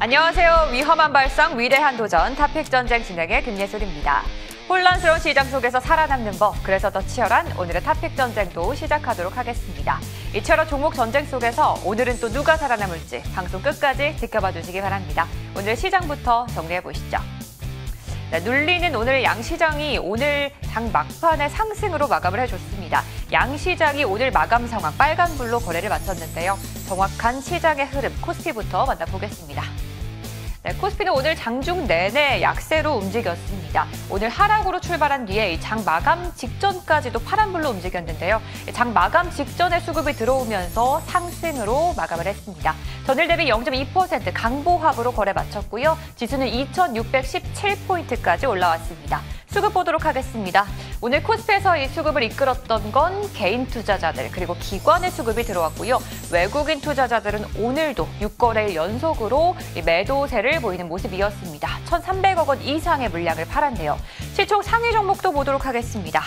안녕하세요. 위험한 발상, 위대한 도전, 탑픽전쟁 진행의 김예솔입니다. 혼란스러운 시장 속에서 살아남는 법, 그래서 더 치열한 오늘의 탑픽전쟁도 시작하도록 하겠습니다. 이 치열한 종목 전쟁 속에서 오늘은 또 누가 살아남을지 방송 끝까지 지켜봐 주시기 바랍니다. 오늘 시장부터 정리해보시죠. 네, 눌리는 오늘 양시장이 오늘 장 막판에 상승으로 마감을 해줬습니다. 양시장이 오늘 마감 상황 빨간불로 거래를 마쳤는데요. 정확한 시장의 흐름 코스피부터 만나보겠습니다. 네, 코스피는 오늘 장중 내내 약세로 움직였습니다. 오늘 하락으로 출발한 뒤에 장 마감 직전까지도 파란불로 움직였는데요. 장 마감 직전에 수급이 들어오면서 상승으로 마감을 했습니다. 전일 대비 0.2% 강보합으로 거래 마쳤고요. 지수는 2,617포인트까지 올라왔습니다. 수급 보도록 하겠습니다. 오늘 코스피에서 이 수급을 이끌었던 건 개인 투자자들 그리고 기관의 수급이 들어왔고요. 외국인 투자자들은 오늘도 6거래일 연속으로 매도세를 보이는 모습이었습니다. 1,300억 원 이상의 물량을 팔았네요. 시총 상위 종목도 보도록 하겠습니다.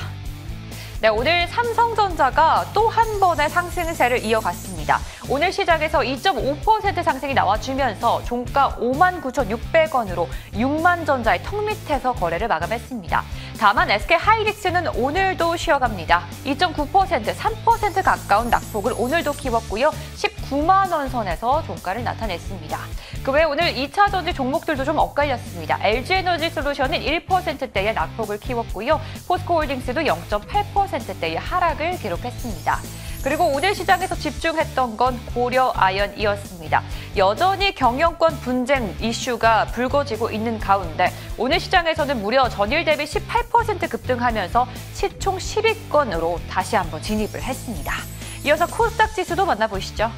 네, 오늘 삼성전자가 또 한 번의 상승세를 이어갔습니다. 오늘 시장에서 2.5% 상승이 나와주면서 종가 59,600원으로 6만 전자의 턱 밑에서 거래를 마감했습니다. 다만 SK하이닉스는 오늘도 쉬어갑니다. 2.9%, 3% 가까운 낙폭을 오늘도 키웠고요. 19만 원 선에서 종가를 나타냈습니다. 그 외에 오늘 2차 전지 종목들도 좀 엇갈렸습니다. LG에너지솔루션은 1%대의 낙폭을 키웠고요. 포스코홀딩스도 0.8%대의 하락을 기록했습니다. 그리고 오늘 시장에서 집중했던 건 고려아연이었습니다. 여전히 경영권 분쟁 이슈가 불거지고 있는 가운데 오늘 시장에서는 무려 전일 대비 18% 급등하면서 시총 10위권으로 다시 한번 진입을 했습니다. 이어서 코스닥 지수도 만나보시죠.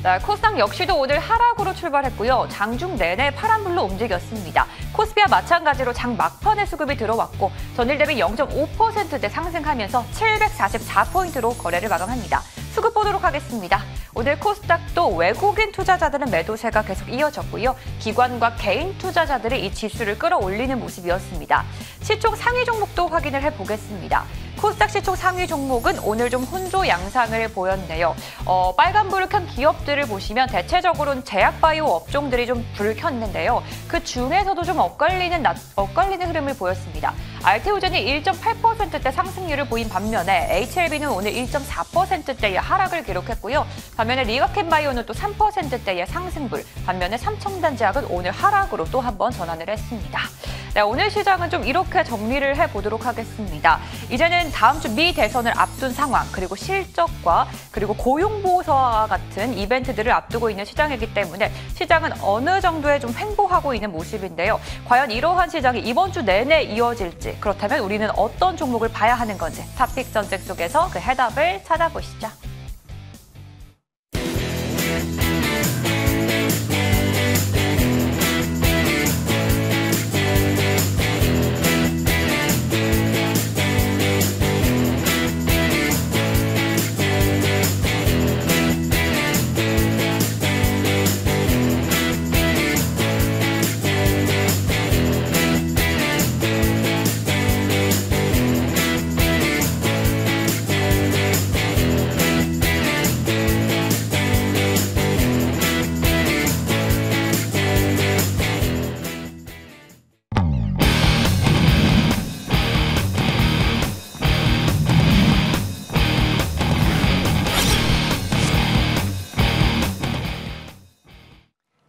네, 코스닥 역시도 오늘 하락으로 출발했고요. 장중 내내 파란불로 움직였습니다. 코스피와 마찬가지로 장 막판에 수급이 들어왔고 전일 대비 0.5%대 상승하면서 744포인트로 거래를 마감합니다. 수급 보도록 하겠습니다. 오늘 코스닥도 외국인 투자자들은 매도세가 계속 이어졌고요. 기관과 개인 투자자들이 이 지수를 끌어올리는 모습이었습니다. 시총 상위 종목도 확인을 해보겠습니다. 코스닥 시총 상위 종목은 오늘 좀 혼조 양상을 보였네요. 빨간불을 켠 기업들을 보시면 대체적으로는 제약바이오 업종들이 좀 불을 켰는데요. 그 중에서도 좀 엇갈리는 흐름을 보였습니다. 알테오젠이 1.8%대 상승률을 보인 반면에 HLB는 오늘 1.4%대의 하락을 기록했고요. 반면에 리가켄바이오는 또 3%대의 상승불, 반면에 삼청단제약은 오늘 하락으로 또 한 번 전환을 했습니다. 네, 오늘 시장은 좀 이렇게 정리를 해보도록 하겠습니다. 이제는 다음 주 미 대선을 앞둔 상황, 그리고 실적과 그리고 고용보고서와 같은 이벤트들을 앞두고 있는 시장이기 때문에 시장은 어느 정도의 좀 횡보하고 있는 모습인데요. 과연 이러한 시장이 이번 주 내내 이어질지, 그렇다면 우리는 어떤 종목을 봐야 하는 건지 탑픽 전쟁 속에서 그 해답을 찾아보시죠.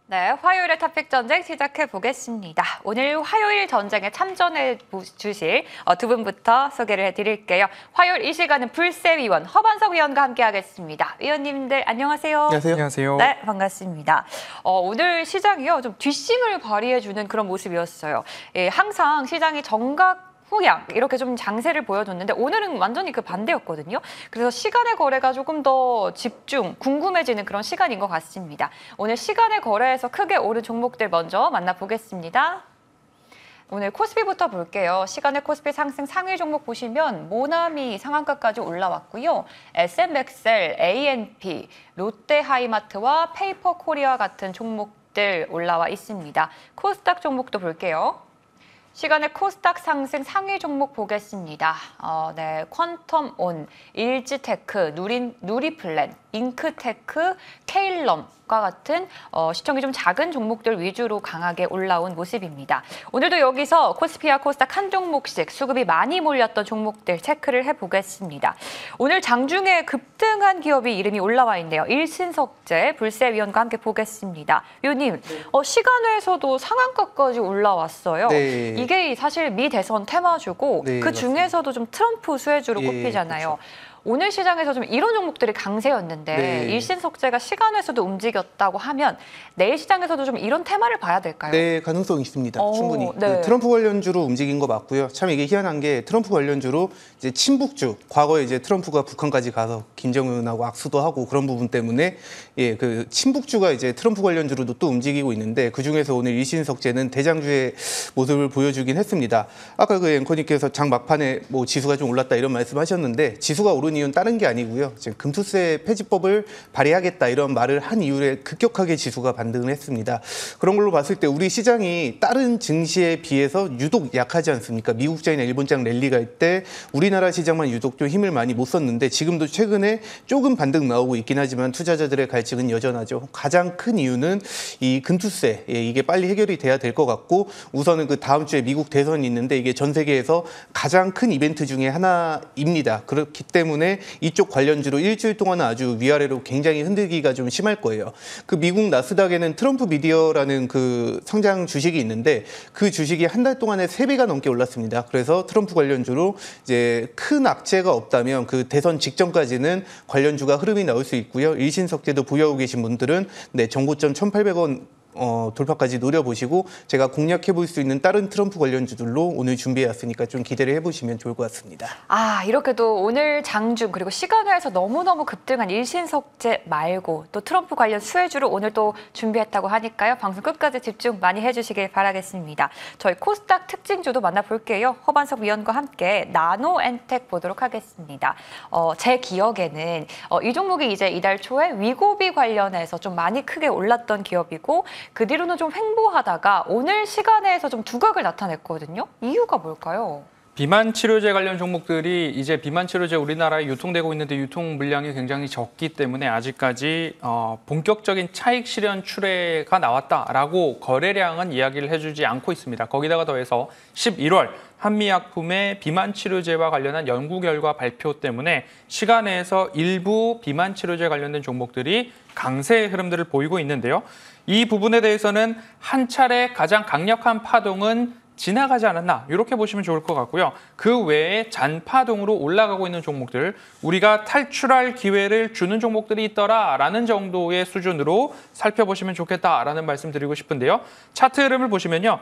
네, 화요일의 탑픽 전쟁 시작해 보겠습니다. 오늘 화요일 전쟁에 참전해 주실 두 분부터 소개를 해드릴게요. 화요일 이 시간은 불세위원 허반석 위원과 함께하겠습니다. 위원님들 안녕하세요. 안녕하세요. 안녕하세요. 네, 반갑습니다. 오늘 시장이요 좀 뒷심을 발휘해주는 그런 모습이었어요. 예, 항상 시장이 정각 후양 이렇게 좀 장세를 보여줬는데 오늘은 완전히 그 반대였거든요. 그래서 시간의 거래가 조금 더 집중, 궁금해지는 그런 시간인 것 같습니다. 오늘 시간의 거래에서 크게 오른 종목들 먼저 만나보겠습니다. 오늘 코스피부터 볼게요. 시간의 코스피 상승 상위 종목 보시면 모나미 상한가까지 올라왔고요. SMXL, ANP, 롯데하이마트와 페이퍼코리아 같은 종목들 올라와 있습니다. 코스닥 종목도 볼게요. 시간의 코스닥 상승 상위 종목 보겠습니다. 네, 퀀텀온, 일지테크, 누리플랜, 잉크테크, 케일럼, 종목과 같은 시총이 좀 작은 종목들 위주로 강하게 올라온 모습입니다. 오늘도 여기서 코스피와 코스닥 한 종목씩 수급이 많이 몰렸던 종목들 체크를 해보겠습니다. 오늘 장중에 급등한 기업이 이름이 올라와 있네요. 일신석재 불세위원과 함께 보겠습니다. 위원님, 시간외에서도 상한가까지 올라왔어요. 네. 이게 사실 미 대선 테마주고 네, 그 중에서도 좀 트럼프 수혜주로 꼽히잖아요. 그렇죠. 오늘 시장에서 좀 이런 종목들이 강세였는데 네. 일신석재가 시간에서도 움직였다고 하면 내일 시장에서도 좀 이런 테마를 봐야 될까요? 네, 가능성이 있습니다. 충분히. 네. 트럼프 관련주로 움직인 거 맞고요. 참 이게 희한한 게 트럼프 관련주로 이제 친북주, 과거에 이제 트럼프가 북한까지 가서 김정은하고 악수도 하고 그런 부분 때문에 그 친북주가 이제 트럼프 관련주로도 또 움직이고 있는데 그 중에서 오늘 일신석재는 대장주의 모습을 보여주긴 했습니다. 아까 그 앵커님께서 장 막판에 뭐 지수가 좀 올랐다 이런 말씀하셨는데 지수가 오른 이유는 다른 게 아니고요. 지금 금투세 폐지법을 발의하겠다 이런 말을 한 이후에 급격하게 지수가 반등을 했습니다. 그런 걸로 봤을 때 우리 시장이 다른 증시에 비해서 유독 약하지 않습니까? 미국장이나 일본장 랠리가 할 때 우리나라 시장만 유독 좀 힘을 많이 못 썼는데 지금도 최근에 조금 반등 나오고 있긴 하지만 투자자들의 갈증은 여전하죠. 가장 큰 이유는 이 금투세 이게 빨리 해결이 돼야 될 것 같고 우선은 그 다음 주에 미국 대선이 있는데 이게 전 세계에서 가장 큰 이벤트 중에 하나입니다. 그렇기 때문에 이쪽 관련주로 일주일 동안은 아주 위아래로 굉장히 흔들기가 좀 심할 거예요. 그 미국 나스닥에는 트럼프 미디어라는 그 성장 주식이 있는데 그 주식이 한 달 동안에 3배가 넘게 올랐습니다. 그래서 트럼프 관련주로 이제 큰 악재가 없다면 그 대선 직전까지는 관련주가 흐름이 나올 수 있고요. 일신석재도 보유하고 계신 분들은 정고점 1,800원 돌파까지 노려보시고 제가 공략해 볼 수 있는 다른 트럼프 관련주들로 오늘 준비해왔으니까 좀 기대를 해보시면 좋을 것 같습니다. 이렇게도 오늘 장중 그리고 시간외에서 너무너무 급등한 일신석재 말고 또 트럼프 관련 수혜주로 오늘 또 준비했다고 하니까요. 방송 끝까지 집중 많이 해주시길 바라겠습니다. 저희 코스닥 특징주도 만나볼게요. 허반석 위원과 함께 나노엔텍 보도록 하겠습니다. 제 기억에는 이 종목이 이제 이달 초에 위고비 관련해서 좀 많이 크게 올랐던 기업이고 그 뒤로는 좀 횡보하다가 오늘 시간에서 좀 두각을 나타냈거든요. 이유가 뭘까요? 비만 치료제 관련 종목들이 이제 비만 치료제 우리나라에 유통되고 있는데 유통 물량이 굉장히 적기 때문에 아직까지 본격적인 차익 실현 추례가 나왔다라고 거래량은 이야기를 해주지 않고 있습니다. 거기다가 더해서 11월 한미약품의 비만 치료제와 관련한 연구 결과 발표 때문에 시간에서 일부 비만 치료제 관련된 종목들이 강세의 흐름들을 보이고 있는데요. 이 부분에 대해서는 한 차례 가장 강력한 파동은 지나가지 않았나 이렇게 보시면 좋을 것 같고요. 그 외에 잔파동으로 올라가고 있는 종목들, 우리가 탈출할 기회를 주는 종목들이 있더라라는 정도의 수준으로 살펴보시면 좋겠다라는 말씀 드리고 싶은데요. 차트 흐름을 보시면요.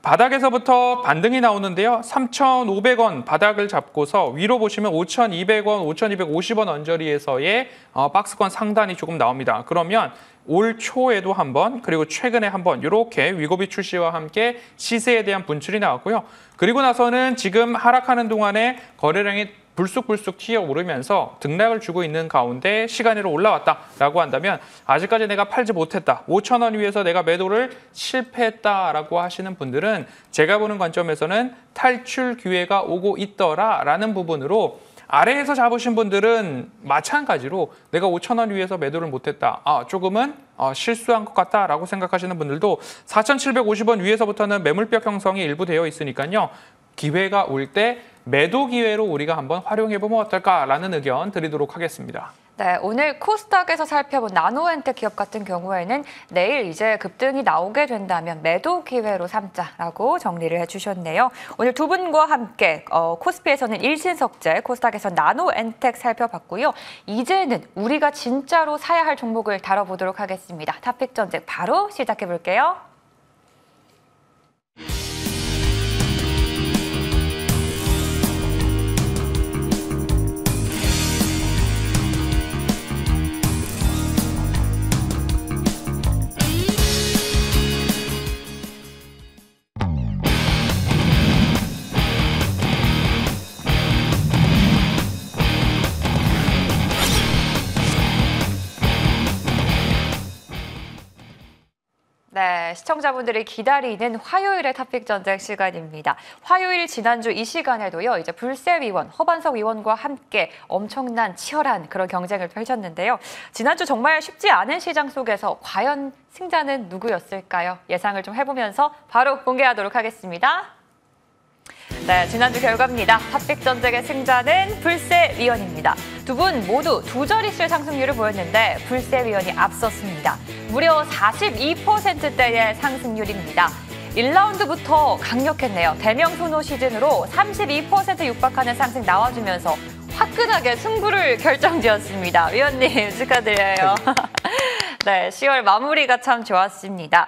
바닥에서부터 반등이 나오는데요. 3,500원 바닥을 잡고서 위로 보시면 5,200원, 5,250원 언저리에서의 박스권 상단이 조금 나옵니다. 그러면 올 초에도 한번 그리고 최근에 한번 이렇게 위고비 출시와 함께 시세에 대한 분출이 나왔고요. 그리고 나서는 지금 하락하는 동안에 거래량이 불쑥불쑥 튀어오르면서 등락을 주고 있는 가운데 시간으로 올라왔다라고 한다면 아직까지 내가 팔지 못했다. 5,000원 위에서 내가 매도를 실패했다라고 하시는 분들은 제가 보는 관점에서는 탈출 기회가 오고 있더라라는 부분으로 아래에서 잡으신 분들은 마찬가지로 내가 5,000원 위에서 매도를 못했다. 조금은 실수한 것 같다라고 생각하시는 분들도 4,750원 위에서부터는 매물벽 형성이 일부 되어 있으니까요. 기회가 올 때 매도 기회로 우리가 한번 활용해보면 어떨까라는 의견 드리도록 하겠습니다. 네, 오늘 코스닥에서 살펴본 나노엔텍 기업 같은 경우에는 내일 이제 급등이 나오게 된다면 매도 기회로 삼자라고 정리를 해주셨네요. 오늘 두 분과 함께 코스피에서는 일신석재, 코스닥에서 나노엔텍 살펴봤고요. 이제는 우리가 진짜로 사야 할 종목을 다뤄보도록 하겠습니다. 탑픽 전쟁 바로 시작해볼게요. 네, 시청자분들이 기다리는 화요일의 탑픽 전쟁 시간입니다. 화요일 지난주 이 시간에도요, 이제 불세 위원, 허반석 위원과 함께 엄청난 치열한 그런 경쟁을 펼쳤는데요. 지난주 정말 쉽지 않은 시장 속에서 과연 승자는 누구였을까요? 예상을 좀 해보면서 바로 공개하도록 하겠습니다. 네, 지난주 결과입니다. 탑픽 전쟁의 승자는 불세 위원입니다. 두 분 모두 두 자릿수의 상승률을 보였는데 불세 위원이 앞섰습니다. 무려 42%대의 상승률입니다. 1라운드부터 강력했네요. 대명소노 시즌으로 32% 육박하는 상승 나와주면서 화끈하게 승부를 결정지었습니다. 위원님 축하드려요. 네, 10월 마무리가 참 좋았습니다.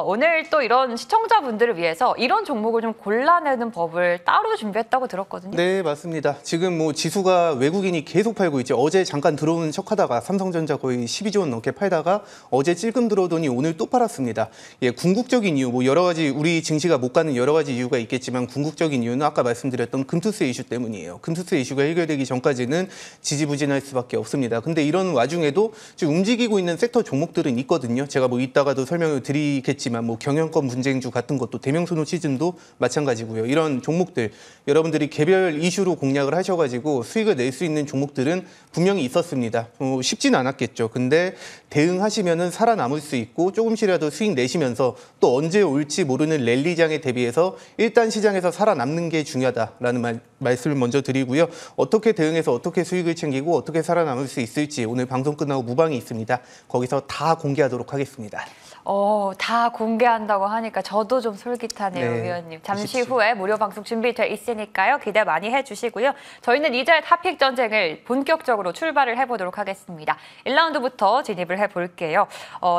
오늘 또 이런 시청자분들을 위해서 이런 종목을 좀 골라내는 법을 따로 준비했다고 들었거든요. 네, 맞습니다. 지금 뭐 지수가 외국인이 계속 팔고 있죠. 어제 잠깐 들어오는 척하다가 삼성전자 거의 12조 원 넘게 팔다가 어제 찔끔 들어오더니 오늘 또 팔았습니다. 예, 궁극적인 이유, 뭐 여러 가지 우리 증시가 못 가는 여러 가지 이유가 있겠지만 궁극적인 이유는 아까 말씀드렸던 금투세 이슈 때문이에요. 금투세 이슈가 해결되기 전까지는 지지부진할 수밖에 없습니다. 근데 이런 와중에도 지금 움직이고 있는 섹터 종목들은 있거든요. 제가 뭐 이따가도 설명을 드리겠지만 뭐 경영권 분쟁주 같은 것도 대명소노 시즌도 마찬가지고요. 이런 종목들 여러분들이 개별 이슈로 공략을 하셔가지고 수익을 낼 수 있는 종목들은 분명히 있었습니다. 쉽지는 않았겠죠. 근데 대응하시면은 살아남을 수 있고 조금씩이라도 수익 내시면서 또 언제 올지 모르는 랠리장에 대비해서 일단 시장에서 살아남는 게 중요하다라는 말씀을 먼저 드리고요. 어떻게 대응해서 어떻게 수익을 챙기고 어떻게 살아남을 수 있을지 오늘 방송 끝나고 무방이 있습니다. 거기서 다 공개하도록 하겠습니다. 다 공개한다고 하니까 저도 좀 솔깃하네요, 네, 위원님. 잠시 보십시오. 후에 무료 방송 준비돼 있으니까요. 기대 많이 해주시고요. 저희는 이제 탑픽 전쟁을 본격적으로 출발을 해보도록 하겠습니다. 1라운드부터 진입을 해볼게요.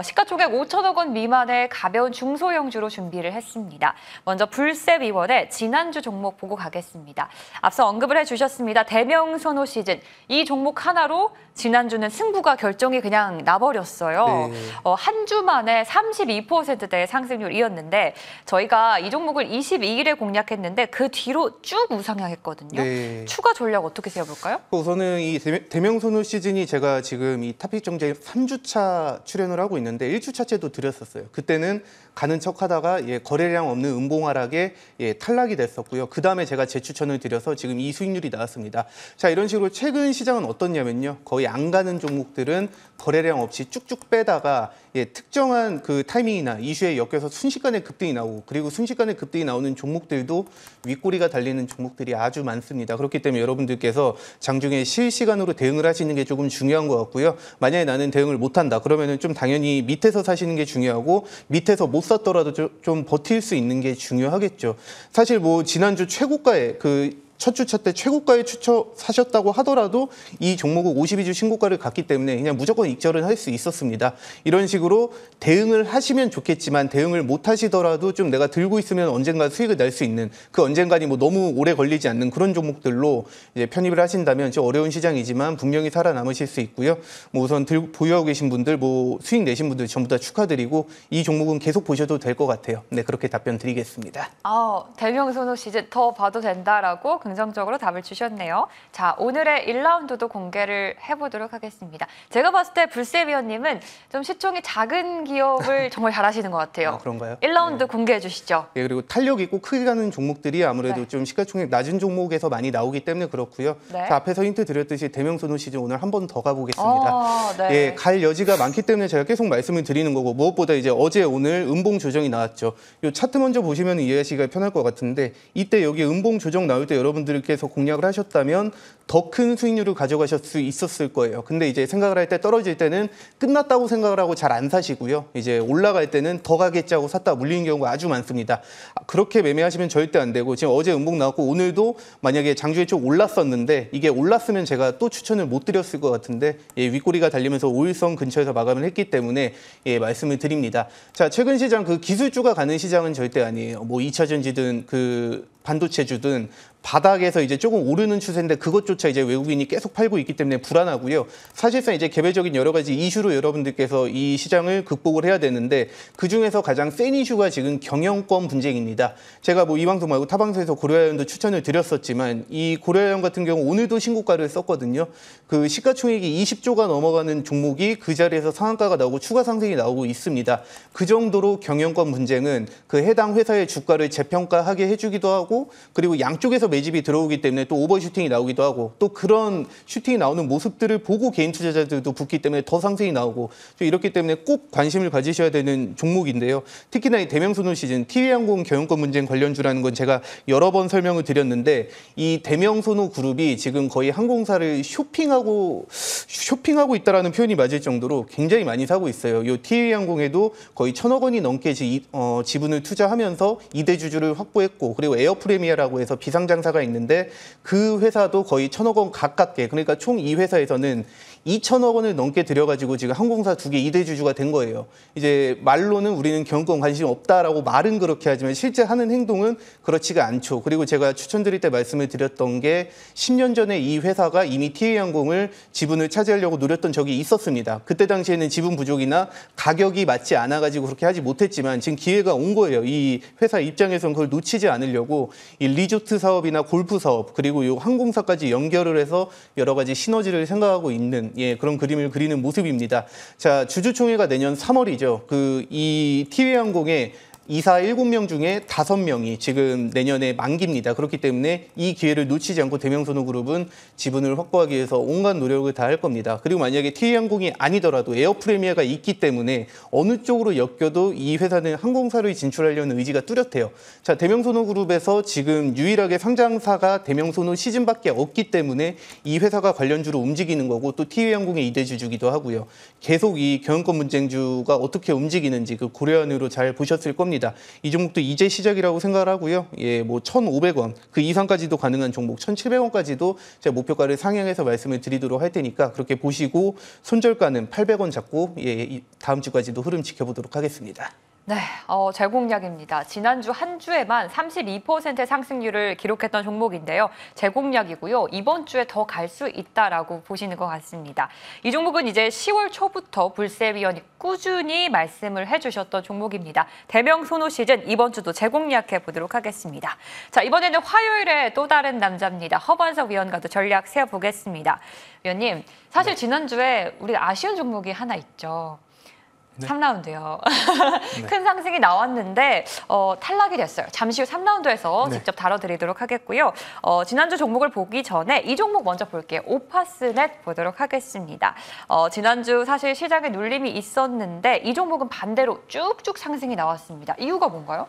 시가총액 5천억 원 미만의 가벼운 중소형주로 준비를 했습니다. 먼저 불세 위원의 지난주 종목 보고 가겠습니다. 앞서 언급을 해주셨습니다. 대명선호 시즌. 이 종목 하나로 지난주는 승부가 결정이 그냥 나버렸어요. 네. 한 주 만에 32%대의 상승률이었는데 저희가 이 종목을 22일에 공략했는데 그 뒤로 쭉 우상향했거든요. 네. 추가 전략 어떻게 세워볼까요? 우선은 이 대명선호 시즌이 제가 지금 이 탑픽 정제 3주차 출연을 하고 있는데 1주차 때도 드렸었어요. 그때는 가는 척하다가 거래량 없는 음봉하락에 탈락이 됐었고요. 그 다음에 제가 재추천을 드려서 지금 이 수익률이 나왔습니다. 자, 이런 식으로 최근 시장은 어떻냐면요. 거의 안 가는 종목들은 거래량 없이 쭉쭉 빼다가 특정한 그 타이밍이나 이슈에 엮여서 순식간에 급등이 나오고 그리고 순식간에 급등이 나오는 종목들도 윗꼬리가 달리는 종목들이 아주 많습니다. 그렇기 때문에 여러분들께서 장중에 실시간으로 대응을 하시는 게 조금 중요한 것 같고요. 만약에 나는 대응을 못한다 그러면은 좀 당연히 밑에서 사시는 게 중요하고 밑에서 못 샀더라도 좀 버틸 수 있는 게 중요하겠죠. 사실 뭐 지난주 최고가에 첫 주차 때 최고가에 사셨다고 하더라도 이 종목은 52주 신고가를 갔기 때문에 그냥 무조건 익절은 할 수 있었습니다. 이런 식으로 대응을 하시면 좋겠지만 대응을 못 하시더라도 좀 내가 들고 있으면 언젠가 수익을 낼 수 있는 그 언젠가니 뭐 너무 오래 걸리지 않는 그런 종목들로 이제 편입을 하신다면 좀 어려운 시장이지만 분명히 살아남으실 수 있고요. 뭐 우선 보유하고 계신 분들 뭐 수익 내신 분들 전부 다 축하드리고 이 종목은 계속 보셔도 될 것 같아요. 네, 그렇게 답변 드리겠습니다. 대명선호 시즌 더 봐도 된다라고 긍정적으로 답을 주셨네요. 자, 오늘의 1라운드도 공개를 해보도록 하겠습니다. 제가 봤을 때 불세 위원님은 좀 시총이 작은 기업을 정말 잘하시는 것 같아요. 그런가요? 1라운드 네. 공개해 주시죠. 네, 그리고 탄력 있고 크게 가는 종목들이 아무래도 네. 좀 시가총액 낮은 종목에서 많이 나오기 때문에 그렇고요. 네. 자, 앞에서 힌트 드렸듯이 대명선호 시즌 오늘 한 번 더 가보겠습니다. 네. 예, 갈 여지가 많기 때문에 제가 계속 말씀을 드리는 거고 무엇보다 이제 어제 오늘 음봉 조정이 나왔죠. 이 차트 먼저 보시면 이해하시기가 편할 것 같은데 이때 여기 음봉 조정 나올 때 여러분들께서 공략을 하셨다면 더 큰 수익률을 가져가실 수 있었을 거예요. 근데 이제 생각을 할 때 떨어질 때는 끝났다고 생각을 하고 잘 안 사시고요. 이제 올라갈 때는 더 가겠지 하고 샀다 물리는 경우가 아주 많습니다. 그렇게 매매하시면 절대 안 되고 지금 어제 음봉 나왔고 오늘도 만약에 장중에 좀 올랐었는데 이게 올랐으면 제가 또 추천을 못 드렸을 것 같은데 윗꼬리가 달리면서 5일선 근처에서 마감을 했기 때문에 말씀을 드립니다. 자, 최근 시장 그 기술주가 가는 시장은 절대 아니에요. 뭐 2차 전지든 그 반도체주든 바닥에서 이제 조금 오르는 추세인데 그것조차 종목조차 이제 외국인이 계속 팔고 있기 때문에 불안하고요. 사실상 이제 개별적인 여러 가지 이슈로 여러분들께서 이 시장을 극복을 해야 되는데 그 중에서 가장 센 이슈가 지금 경영권 분쟁입니다. 제가 뭐 이 방송 말고 타 방송에서 고려아연도 추천을 드렸었지만 이 고려아연 같은 경우 오늘도 신고가를 썼거든요. 그 시가총액이 20조가 넘어가는 종목이 그 자리에서 상한가가 나오고 추가 상승이 나오고 있습니다. 그 정도로 경영권 분쟁은 그 해당 회사의 주가를 재평가하게 해주기도 하고 그리고 양쪽에서 매집이 들어오기 때문에 또 오버슈팅이 나오기도 하고 또 그런 슈팅이 나오는 모습들을 보고 개인 투자자들도 붙기 때문에 더 상승이 나오고 이렇기 때문에 꼭 관심을 가지셔야 되는 종목인데요. 특히나 이 대명소노 시즌 TV항공 경영권 분쟁 관련주라는 건 제가 여러 번 설명을 드렸는데 이 대명소노 그룹이 지금 거의 항공사를 쇼핑하고 있다라는 표현이 맞을 정도로 굉장히 많이 사고 있어요. 이 TV항공에도 거의 1,000억 원이 넘게 지분을 투자하면서 2대 주주를 확보했고 그리고 에어프레미아라고 해서 비상장사가 있는데 그 회사도 거의 1,000억 원 가깝게 그러니까 총 이 회사에서는 2,000억 원을 넘게 들여가지고 지금 항공사 2개 2대 주주가 된 거예요. 이제 말로는 우리는 경영권 관심 없다라고 말은 그렇게 하지만 실제 하는 행동은 그렇지가 않죠. 그리고 제가 추천드릴 때 말씀을 드렸던 게 10년 전에 이 회사가 이미 TA항공을 지분을 차지하려고 노렸던 적이 있었습니다. 그때 당시에는 지분 부족이나 가격이 맞지 않아가지고 그렇게 하지 못했지만 지금 기회가 온 거예요. 이 회사 입장에서는 그걸 놓치지 않으려고 이 리조트 사업이나 골프 사업 그리고 이 항공사까지 연결을 해서 여러 가지 시너지를 생각하고 있는 그런 그림을 그리는 모습입니다. 자, 주주총회가 내년 3월이죠. 이 TV항공의 이사 7명 중에 5명이 지금 내년에 만기입니다. 그렇기 때문에 이 기회를 놓치지 않고 대명소노그룹은 지분을 확보하기 위해서 온갖 노력을 다할 겁니다. 그리고 만약에 TA항공이 아니더라도 에어프레미아가 있기 때문에 어느 쪽으로 엮여도 이 회사는 항공사를 진출하려는 의지가 뚜렷해요. 자, 대명소노그룹에서 지금 유일하게 상장사가 대명소노 시즌밖에 없기 때문에 이 회사가 관련주로 움직이는 거고 또 TA항공의 2대 주주기도 하고요. 계속 이 경영권 분쟁주가 어떻게 움직이는지 그 고려안으로 잘 보셨을 겁니다. 이 종목도 이제 시작이라고 생각을 하고요. 뭐 1,500원 그 이상까지도 가능한 종목 1,700원까지도 제가 목표가를 상향해서 말씀을 드리도록 할 테니까 그렇게 보시고 손절가는 800원 잡고 다음 주까지도 흐름 지켜보도록 하겠습니다. 네, 제 공략입니다. 지난주 한 주에만 32%의 상승률을 기록했던 종목인데요. 제 공략이고요. 이번 주에 더 갈 수 있다라고 보시는 것 같습니다. 이 종목은 이제 10월 초부터 불세위원이 꾸준히 말씀을 해주셨던 종목입니다. 대명소노 시즌 이번 주도 재공략해 보도록 하겠습니다. 자, 이번에는 화요일에 또 다른 남자입니다. 허반석 위원과도 전략 세워보겠습니다. 위원님, 사실 지난주에 우리 아쉬운 종목이 하나 있죠. 네. 3라운드요. 네. 큰 상승이 나왔는데 탈락이 됐어요. 잠시 후 3라운드에서 네. 직접 다뤄드리도록 하겠고요. 지난주 종목을 보기 전에 이 종목 먼저 볼게요. 오파스넷 보도록 하겠습니다. 지난주 사실 시장에 눌림이 있었는데 이 종목은 반대로 쭉쭉 상승이 나왔습니다. 이유가 뭔가요?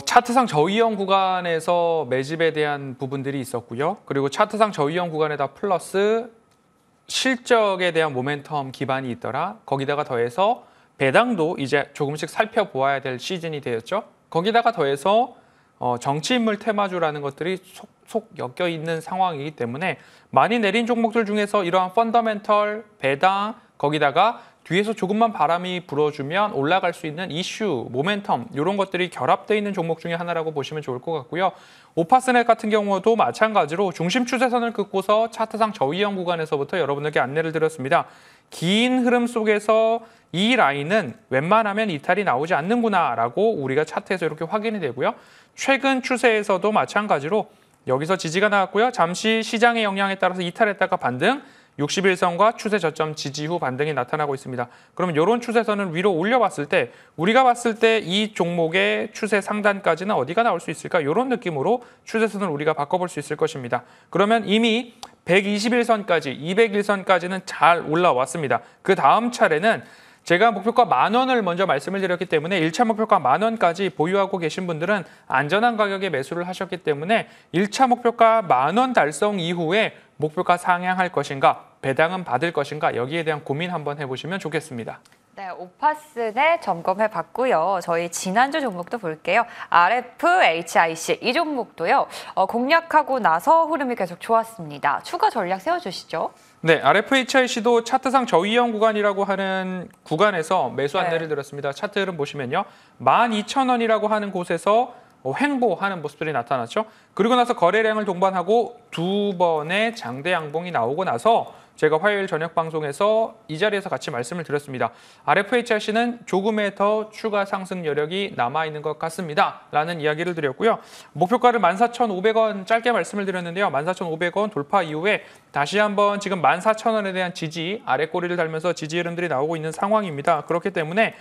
차트상 저위험 구간에서 매집에 대한 부분들이 있었고요. 그리고 차트상 저위험 구간에다 플러스 실적에 대한 모멘텀 기반이 있더라. 거기다가 더해서 배당도 이제 조금씩 살펴보아야 될 시즌이 되었죠. 거기다가 더해서 정치인물 테마주라는 것들이 속속 엮여 있는 상황이기 때문에 많이 내린 종목들 중에서 이러한 펀더멘털, 배당, 거기다가 뒤에서 조금만 바람이 불어주면 올라갈 수 있는 이슈, 모멘텀 이런 것들이 결합되어 있는 종목 중에 하나라고 보시면 좋을 것 같고요. 오파스넷 같은 경우도 마찬가지로 중심 추세선을 긋고서 차트상 저위험 구간에서부터 여러분들께 안내를 드렸습니다. 긴 흐름 속에서 이 라인은 웬만하면 이탈이 나오지 않는구나라고 우리가 차트에서 이렇게 확인이 되고요. 최근 추세에서도 마찬가지로 여기서 지지가 나왔고요. 잠시 시장의 영향에 따라서 이탈했다가 반등, 61선과 추세 저점 지지 후 반등이 나타나고 있습니다. 그러면 이런 추세선을 위로 올려봤을 때 우리가 봤을 때 이 종목의 추세 상단까지는 어디가 나올 수 있을까? 이런 느낌으로 추세선을 우리가 바꿔볼 수 있을 것입니다. 그러면 이미 121선까지, 201선까지는 잘 올라왔습니다. 그 다음 차례는 제가 목표가 10,000원을 먼저 말씀을 드렸기 때문에 1차 목표가 10,000원까지 보유하고 계신 분들은 안전한 가격에 매수를 하셨기 때문에 1차 목표가 10,000원 달성 이후에 목표가 상향할 것인가, 배당은 받을 것인가 여기에 대한 고민 한번 해보시면 좋겠습니다. 네, 오파스넷 점검해 봤고요. 저희 지난주 종목도 볼게요. RFHIC 이 종목도요. 공략하고 나서 흐름이 계속 좋았습니다. 추가 전략 세워주시죠. 네, RFHIC도 차트상 저위험 구간이라고 하는 구간에서 매수 안내를 드렸습니다. 차트 흐름 보시면요. 12,000원이라고 하는 곳에서 횡보하는 모습들이 나타났죠. 그리고 나서 거래량을 동반하고 2번의 장대 양봉이 나오고 나서 제가 화요일 저녁 방송에서 이 자리에서 같이 말씀을 드렸습니다. RFHRC는 조금의 더 추가 상승 여력이 남아있는 것 같습니다. 라는 이야기를 드렸고요. 목표가를 14,500원 짧게 말씀을 드렸는데요. 14,500원 돌파 이후에 다시 한번 지금 14,000원에 대한 지지, 아래 꼬리를 달면서 지지 흐름들이 나오고 있는 상황입니다. 그렇기 때문에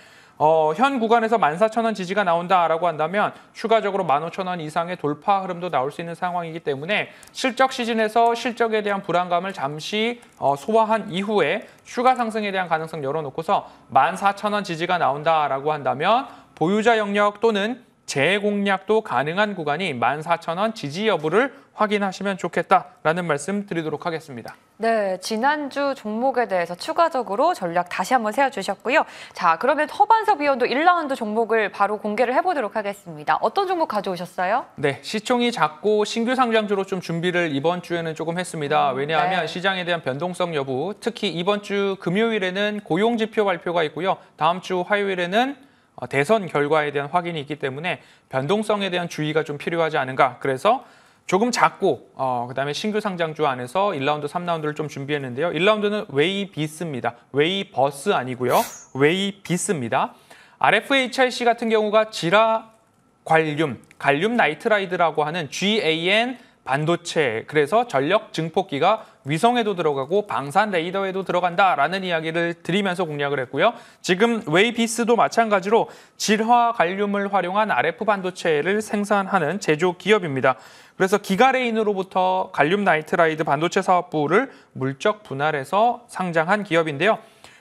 현 구간에서 14,000원 지지가 나온다라고 한다면 추가적으로 15,000원 이상의 돌파 흐름도 나올 수 있는 상황이기 때문에 실적 시즌에서 실적에 대한 불안감을 잠시 소화한 이후에 추가 상승에 대한 가능성 열어놓고서 14,000원 지지가 나온다라고 한다면 보유자 영역 또는 재공략도 가능한 구간이 14,000원 지지 여부를 확인하시면 좋겠다라는 말씀 드리도록 하겠습니다. 네, 지난주 종목에 대해서 추가적으로 전략 다시 한번 세워주셨고요. 자, 그러면 허반석 위원도 1라운드 종목을 바로 공개를 해보도록 하겠습니다. 어떤 종목 가져오셨어요? 네, 시총이 작고 신규 상장주로 좀 준비를 이번 주에는 조금 했습니다. 왜냐하면 네. 시장에 대한 변동성 여부, 특히 이번 주 금요일에는 고용지표 발표가 있고요. 다음 주 화요일에는 대선 결과에 대한 확인이 있기 때문에 변동성에 대한 주의가 좀 필요하지 않은가. 그래서 조금 작고 그다음에 신규 상장주 안에서 1라운드, 3라운드를 좀 준비했는데요. 1라운드는 웨이비스입니다. 웨이버스 아니고요. 웨이비스입니다. RFHRC 같은 경우가 지라 갈륨 나이트라이드라고 하는 GAN 반도체, 그래서 전력 증폭기가 위성에도 들어가고 방산 레이더에도 들어간다라는 이야기를 드리면서 공략을 했고요. 지금 웨이비스도 마찬가지로 질화 갈륨을 활용한 RF 반도체를 생산하는 제조 기업입니다. 그래서 기가레인으로부터 갈륨 나이트라이드 반도체 사업부를 물적 분할해서 상장한 기업인데요.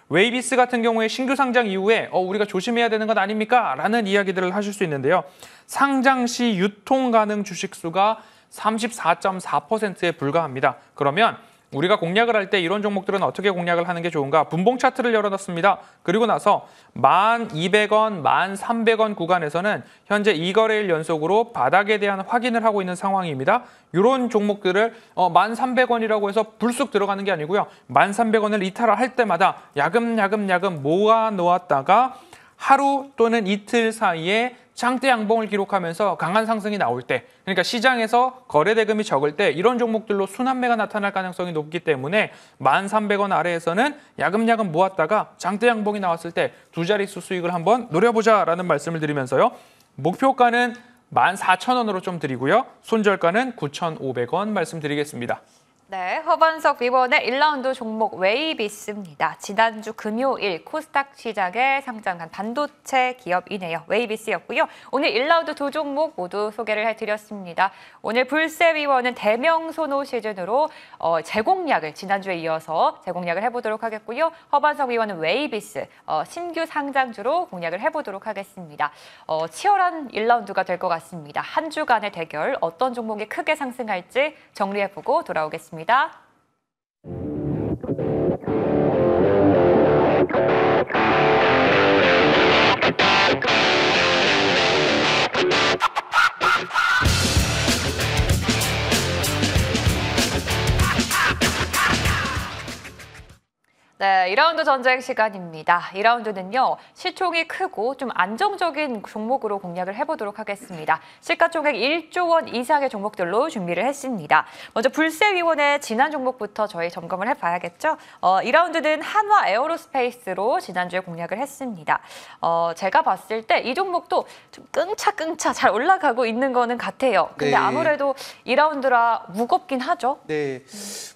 웨이비스 같은 경우에 신규 상장 이후에 우리가 조심해야 되는 것 아닙니까? 라는 이야기들을 하실 수 있는데요. 상장 시 유통 가능 주식수가 34.4%에 불과합니다. 그러면 우리가 공략을 할 때 이런 종목들은 어떻게 공략을 하는 게 좋은가? 분봉 차트를 열어놨습니다. 그리고 나서 1,200원, 1,300원 구간에서는 현재 2거래일 연속으로 바닥에 대한 확인을 하고 있는 상황입니다. 이런 종목들을 1,300원이라고 해서 불쑥 들어가는 게 아니고요. 1,300원을 이탈할 때마다 야금야금 모아 놓았다가 하루 또는 이틀 사이에 장대 양봉을 기록하면서 강한 상승이 나올 때, 그러니까 시장에서 거래 대금이 적을 때 이런 종목들로 순환매가 나타날 가능성이 높기 때문에 1,300원 아래에서는 야금야금 모았다가 장대 양봉이 나왔을 때 두 자릿수 수익을 한번 노려보자라는 말씀을 드리면서요. 목표가는 14,000원으로 좀 드리고요. 손절가는 9,500원 말씀드리겠습니다. 네, 허반석 위원의 1라운드 종목 웨이비스입니다. 지난주 금요일 코스닥 시장에 상장한 반도체 기업이네요. 웨이비스였고요. 오늘 1라운드 두 종목 모두 소개를 해드렸습니다. 오늘 불세 위원은 대명 소노 시즌으로 재공략을 지난주에 이어서 재공략을 해보도록 하겠고요. 허반석 위원은 웨이비스 신규 상장주로 공략을 해보도록 하겠습니다. 치열한 1라운드가 될 것 같습니다. 한 주간의 대결 어떤 종목이 크게 상승할지 정리해보고 돌아오겠습니다. 네, 2라운드 전쟁 시간입니다. 2라운드는요, 시총이 크고 좀 안정적인 종목으로 공략을 해보도록 하겠습니다. 시가총액 1조 원 이상의 종목들로 준비를 했습니다. 먼저 불세위원회 지난 종목부터 저희 점검을 해봐야겠죠. 2라운드는 한화 에어로스페이스로 지난주에 공략을 했습니다. 제가 봤을 때 이 종목도 좀 끙차끙차 잘 올라가고 있는 거는 같아요. 근데 네. 아무래도 2라운드라 무겁긴 하죠. 네,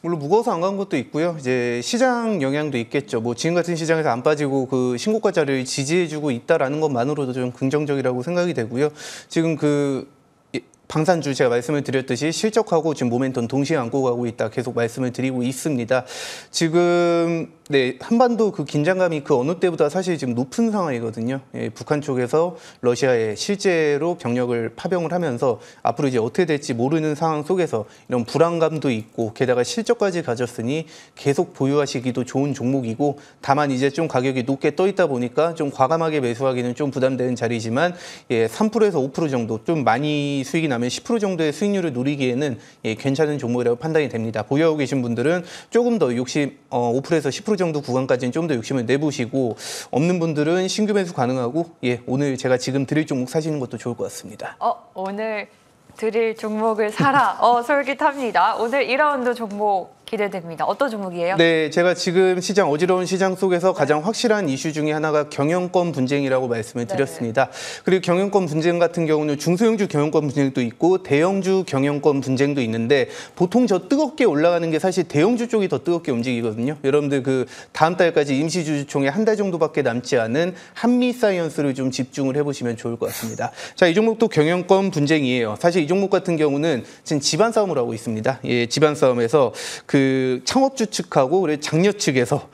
물론 무거워서 안 간 것도 있고요. 이제 시장 영향도 있겠죠. 뭐 지금 같은 시장에서 안 빠지고 그 신고가 자리를 지지해주고 있다라는 것만으로도 좀 긍정적이라고 생각이 되고요. 지금 그 방산주 제가 말씀을 드렸듯이 실적하고 지금 모멘텀 동시에 안고 가고 있다 계속 말씀을 드리고 있습니다. 지금 네, 한반도 그 긴장감이 그 어느 때보다 사실 지금 높은 상황이거든요. 예, 북한 쪽에서 러시아에 실제로 병력을 파병을 하면서 앞으로 이제 어떻게 될지 모르는 상황 속에서 이런 불안감도 있고 게다가 실적까지 가졌으니 계속 보유하시기도 좋은 종목이고 다만 이제 좀 가격이 높게 떠 있다 보니까 좀 과감하게 매수하기는 좀 부담되는 자리지만 예, 3%에서 5% 정도 좀 많이 수익이 나면 10% 정도의 수익률을 노리기에는 괜찮은 종목이라고 판단이 됩니다. 보유하고 계신 분들은 조금 더 욕심 5%에서 10% 정도 구간까지는 좀 더 욕심을 내보시고 없는 분들은 신규 매수 가능하고 오늘 제가 지금 드릴 종목 사시는 것도 좋을 것 같습니다. 오늘 드릴 종목을 사라. 솔깃합니다. 오늘 2라운드 종목 기대됩니다. 어떤 종목이에요? 네, 제가 지금 어지러운 시장 속에서 가장 확실한 이슈 중에 하나가 경영권 분쟁이라고 말씀을 드렸습니다. 그리고 경영권 분쟁 같은 경우는 중소형주 경영권 분쟁도 있고 대형주 경영권 분쟁도 있는데 보통 저 뜨겁게 올라가는 게 사실 대형주 쪽이 더 뜨겁게 움직이거든요. 여러분들 그 다음 달까지 임시주주총회 한 달 정도밖에 남지 않은 한미사이언스를 좀 집중을 해보시면 좋을 것 같습니다. 자, 이 종목도 경영권 분쟁이에요. 사실 이 종목 같은 경우는 지금 집안 싸움을 하고 있습니다. 집안 싸움에서 그 창업주 측하고 그리고 장녀 측에서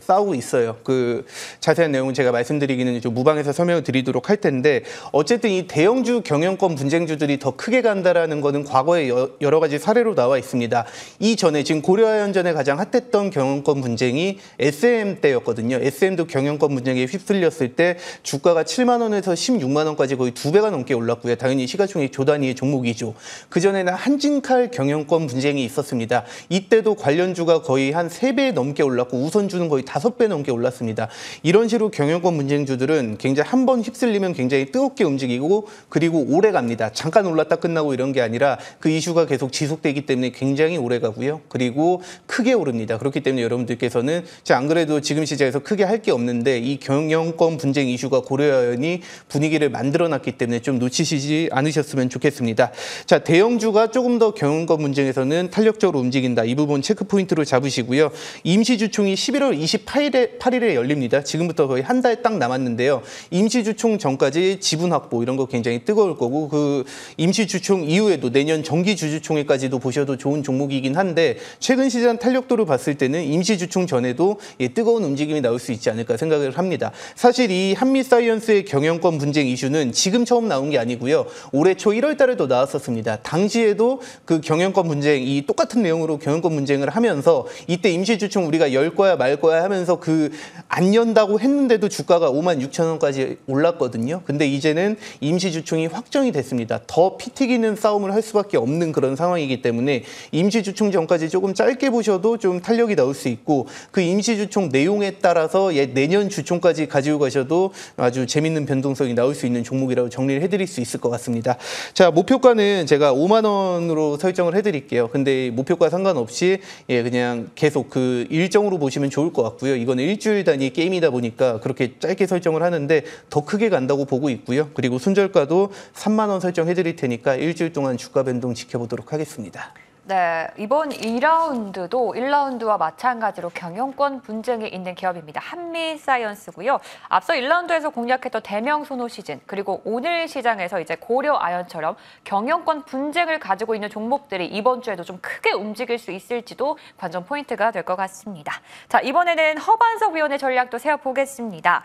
싸우고 있어요. 그 자세한 내용은 제가 말씀드리기는 좀 무방해서 설명을 드리도록 할 텐데 어쨌든 이 대형주 경영권 분쟁주들이 더 크게 간다라는 거는 과거에 여러 가지 사례로 나와 있습니다. 이전에 지금 고려아연전에 가장 핫했던 경영권 분쟁이 SM 때였거든요. SM도 경영권 분쟁에 휩쓸렸을 때 주가가 7만 원에서 16만 원까지 거의 2배가 넘게 올랐고요. 당연히 시가총액 조 단위의 종목이죠. 그전에는 한진칼 경영권 분쟁이 있었습니다. 이때도 관련주가 거의 한 3배 넘게 올랐고 우선주는 거의 5배 넘게 올랐습니다. 이런 식으로 경영권 분쟁주들은 굉장히 한 번 휩쓸리면 굉장히 뜨겁게 움직이고 그리고 오래 갑니다. 잠깐 올랐다 끝나고 이런 게 아니라 그 이슈가 계속 지속되기 때문에 굉장히 오래 가고요. 그리고 크게 오릅니다. 그렇기 때문에 여러분들께서는 안 그래도 지금 시장에서 크게 할 게 없는데 이 경영권 분쟁 이슈가 고려아연이 분위기를 만들어놨기 때문에 좀 놓치시지 않으셨으면 좋겠습니다. 자, 대형주가 조금 더 경영권 분쟁에서는 탄력적으로 움직인다. 이 부분 체크 포인트로 잡으시고요. 임시주총이 11월 28일에 열립니다. 지금부터 거의 한 달 딱 남았는데요. 임시주총 전까지 지분 확보 이런 거 굉장히 뜨거울 거고 그 임시주총 이후에도 내년 정기주주총회까지도 보셔도 좋은 종목이긴 한데 최근 시장 탄력도를 봤을 때는 임시주총 전에도 뜨거운 움직임이 나올 수 있지 않을까 생각을 합니다. 사실 이 한미사이언스의 경영권 분쟁 이슈는 지금 처음 나온 게 아니고요. 올해 초 1월 달에도 나왔었습니다. 당시에도 그 경영권 분쟁 이 똑같은 내용으로 경영권 분쟁을 하면서 이때 임시주총 우리가 열 거야 말 거야 하면서 그 안 연다고 했는데도 주가가 5만 6천 원까지 올랐거든요. 근데 이제는 임시주총이 확정이 됐습니다. 더 피 튀기는 싸움을 할 수밖에 없는 그런 상황이기 때문에 임시주총 전까지 조금 짧게 보셔도 좀 탄력이 나올 수 있고 그 임시주총 내용에 따라서 내년 주총까지 가지고 가셔도 아주 재밌는 변동성이 나올 수 있는 종목이라고 정리를 해드릴 수 있을 것 같습니다. 자, 목표가는 제가 5만 원으로 설정을 해드릴게요. 근데 목표가 상관없이 그냥 계속 그 일정으로 보시면 좋을 것 같고요. 이거는 일주일 단위 게임이다 보니까 그렇게 짧게 설정을 하는데 더 크게 간다고 보고 있고요. 그리고 손절가도 3만 원 설정해드릴 테니까 일주일 동안 주가 변동 지켜보도록 하겠습니다. 네, 이번 2라운드도 1라운드와 마찬가지로 경영권 분쟁이 있는 기업입니다. 한미사이언스고요. 앞서 1라운드에서 공략했던 대명소노시즌 그리고 오늘 시장에서 이제 고려아연처럼 경영권 분쟁을 가지고 있는 종목들이 이번 주에도 좀 크게 움직일 수 있을지도 관전 포인트가 될 것 같습니다. 자, 이번에는 허반석 위원의 전략도 세워보겠습니다.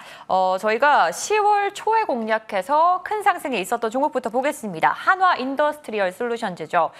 저희가 10월 초에 공략해서 큰 상승이 있었던 종목부터 보겠습니다. 한화 인더스트리얼 솔루션즈죠.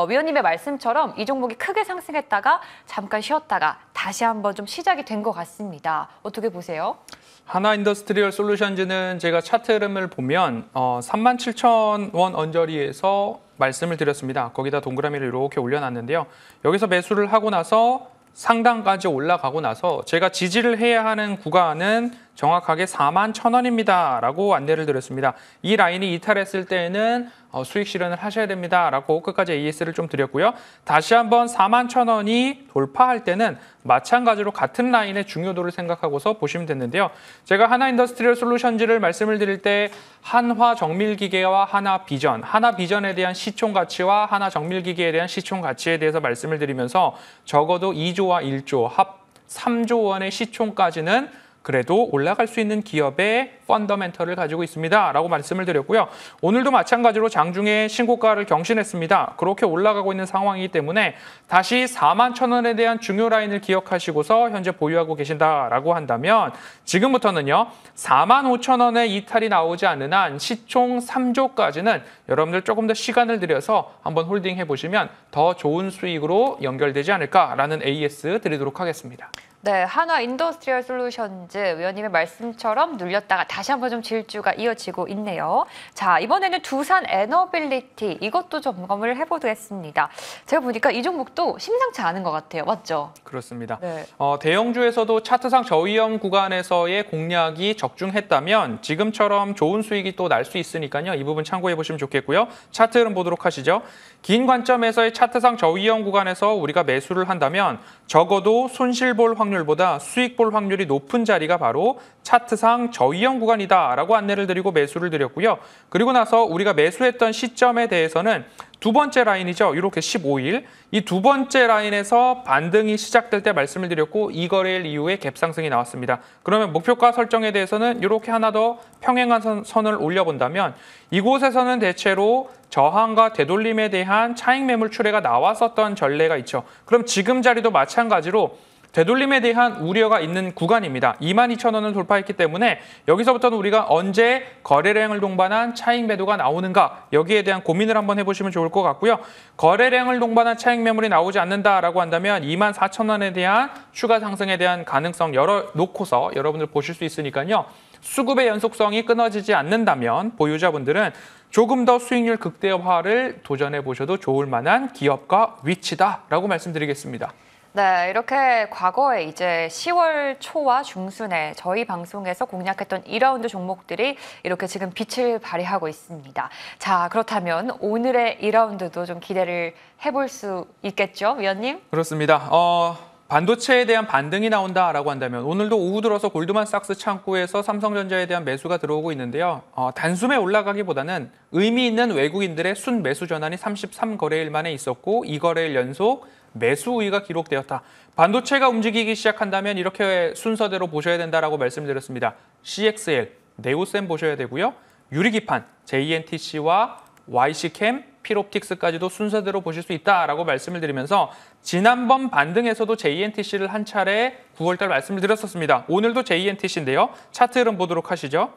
위원님의 말씀처럼 이 종목이 크게 상승했다가 잠깐 쉬었다가 다시 한번 좀 시작이 된 것 같습니다. 어떻게 보세요? 하나 인더스트리얼 솔루션즈는 제가 차트 흐름을 보면 37,000원 언저리에서 말씀을 드렸습니다. 거기다 동그라미를 이렇게 올려놨는데요. 여기서 매수를 하고 나서 상단까지 올라가고 나서 제가 지지를 해야 하는 구간은 정확하게 41,000원입니다. 라고 안내를 드렸습니다. 이 라인이 이탈했을 때에는 수익 실현을 하셔야 됩니다. 라고 끝까지 AS를 좀 드렸고요. 다시 한번 41,000원이 돌파할 때는 마찬가지로 같은 라인의 중요도를 생각하고서 보시면 됐는데요. 제가 하나 인더스트리얼 솔루션즈를 말씀을 드릴 때 한화 정밀기계와 하나 비전, 하나 비전에 대한 시총 가치와 하나 정밀기계에 대한 시총 가치에 대해서 말씀을 드리면서 적어도 2조와 1조, 합 3조 원의 시총까지는 그래도 올라갈 수 있는 기업의 펀더멘털을 가지고 있습니다. 라고 말씀을 드렸고요. 오늘도 마찬가지로 장중에 신고가를 경신했습니다. 그렇게 올라가고 있는 상황이기 때문에 다시 41,000원에 대한 중요 라인을 기억하시고서 현재 보유하고 계신다라고 한다면 지금부터는요. 45,000원의 이탈이 나오지 않는 한 시총 3조까지는 여러분들 조금 더 시간을 들여서 한번 홀딩해 보시면 더 좋은 수익으로 연결되지 않을까라는 AS 드리도록 하겠습니다. 네, 한화 인더스트리얼 솔루션즈 위원님의 말씀처럼 눌렸다가 다시 한번 좀 질주가 이어지고 있네요. 자, 이번에는 두산 에너빌리티 이것도 점검을 해보겠습니다. 제가 보니까 이 종목도 심상치 않은 것 같아요. 맞죠? 그렇습니다. 네. 대형주에서도 차트상 저위험 구간에서의 공략이 적중했다면 지금처럼 좋은 수익이 또 날 수 있으니까요. 이 부분 참고해 보시면 좋겠고요. 차트 흐름 보도록 하시죠. 긴 관점에서의 차트상 저위험 구간에서 우리가 매수를 한다면 적어도 손실 볼 확률보다 수익 볼 확률이 높은 자리가 바로 차트상 저위험 구간이다라고 안내를 드리고 매수를 드렸고요. 그리고 나서 우리가 매수했던 시점에 대해서는 두 번째 라인이죠. 이렇게 15일. 이 두 번째 라인에서 반등이 시작될 때 말씀을 드렸고 이 거래일 이후에 갭 상승이 나왔습니다. 그러면 목표가 설정에 대해서는 이렇게 하나 더 평행한 선을 올려본다면 이곳에서는 대체로 저항과 되돌림에 대한 차익 매물 출회가 나왔었던 전례가 있죠. 그럼 지금 자리도 마찬가지로 되돌림에 대한 우려가 있는 구간입니다. 22,000원을 돌파했기 때문에 여기서부터는 우리가 언제 거래량을 동반한 차익 매도가 나오는가 여기에 대한 고민을 한번 해보시면 좋을 것 같고요. 거래량을 동반한 차익 매물이 나오지 않는다라고 한다면 24,000원에 대한 추가 상승에 대한 가능성 열어놓고서 여러분들 보실 수 있으니까요. 수급의 연속성이 끊어지지 않는다면 보유자분들은 조금 더 수익률 극대화를 도전해 보셔도 좋을 만한 기업과 위치다라고 말씀드리겠습니다. 네, 이렇게 과거에 이제 10월 초와 중순에 저희 방송에서 공략했던 2라운드 종목들이 이렇게 지금 빛을 발휘하고 있습니다. 자, 그렇다면 오늘의 2라운드도 좀 기대를 해볼 수 있겠죠, 위원님? 그렇습니다. 반도체에 대한 반등이 나온다라고 한다면 오늘도 오후 들어서 골드만삭스 창구에서 삼성전자에 대한 매수가 들어오고 있는데요. 단숨에 올라가기보다는 의미 있는 외국인들의 순매수 전환이 33거래일 만에 있었고 2거래일 연속 매수 우위가 기록되었다. 반도체가 움직이기 시작한다면 이렇게 순서대로 보셔야 된다라고 말씀드렸습니다. CXL, 네오셈 보셔야 되고요. 유리기판, JNTC와 YC캠, 필옵틱스까지도 순서대로 보실 수 있다라고 말씀을 드리면서 지난번 반등에서도 JNTC를 한 차례 9월달 말씀을 드렸었습니다. 오늘도 JNTC인데요. 차트 흐름 보도록 하시죠.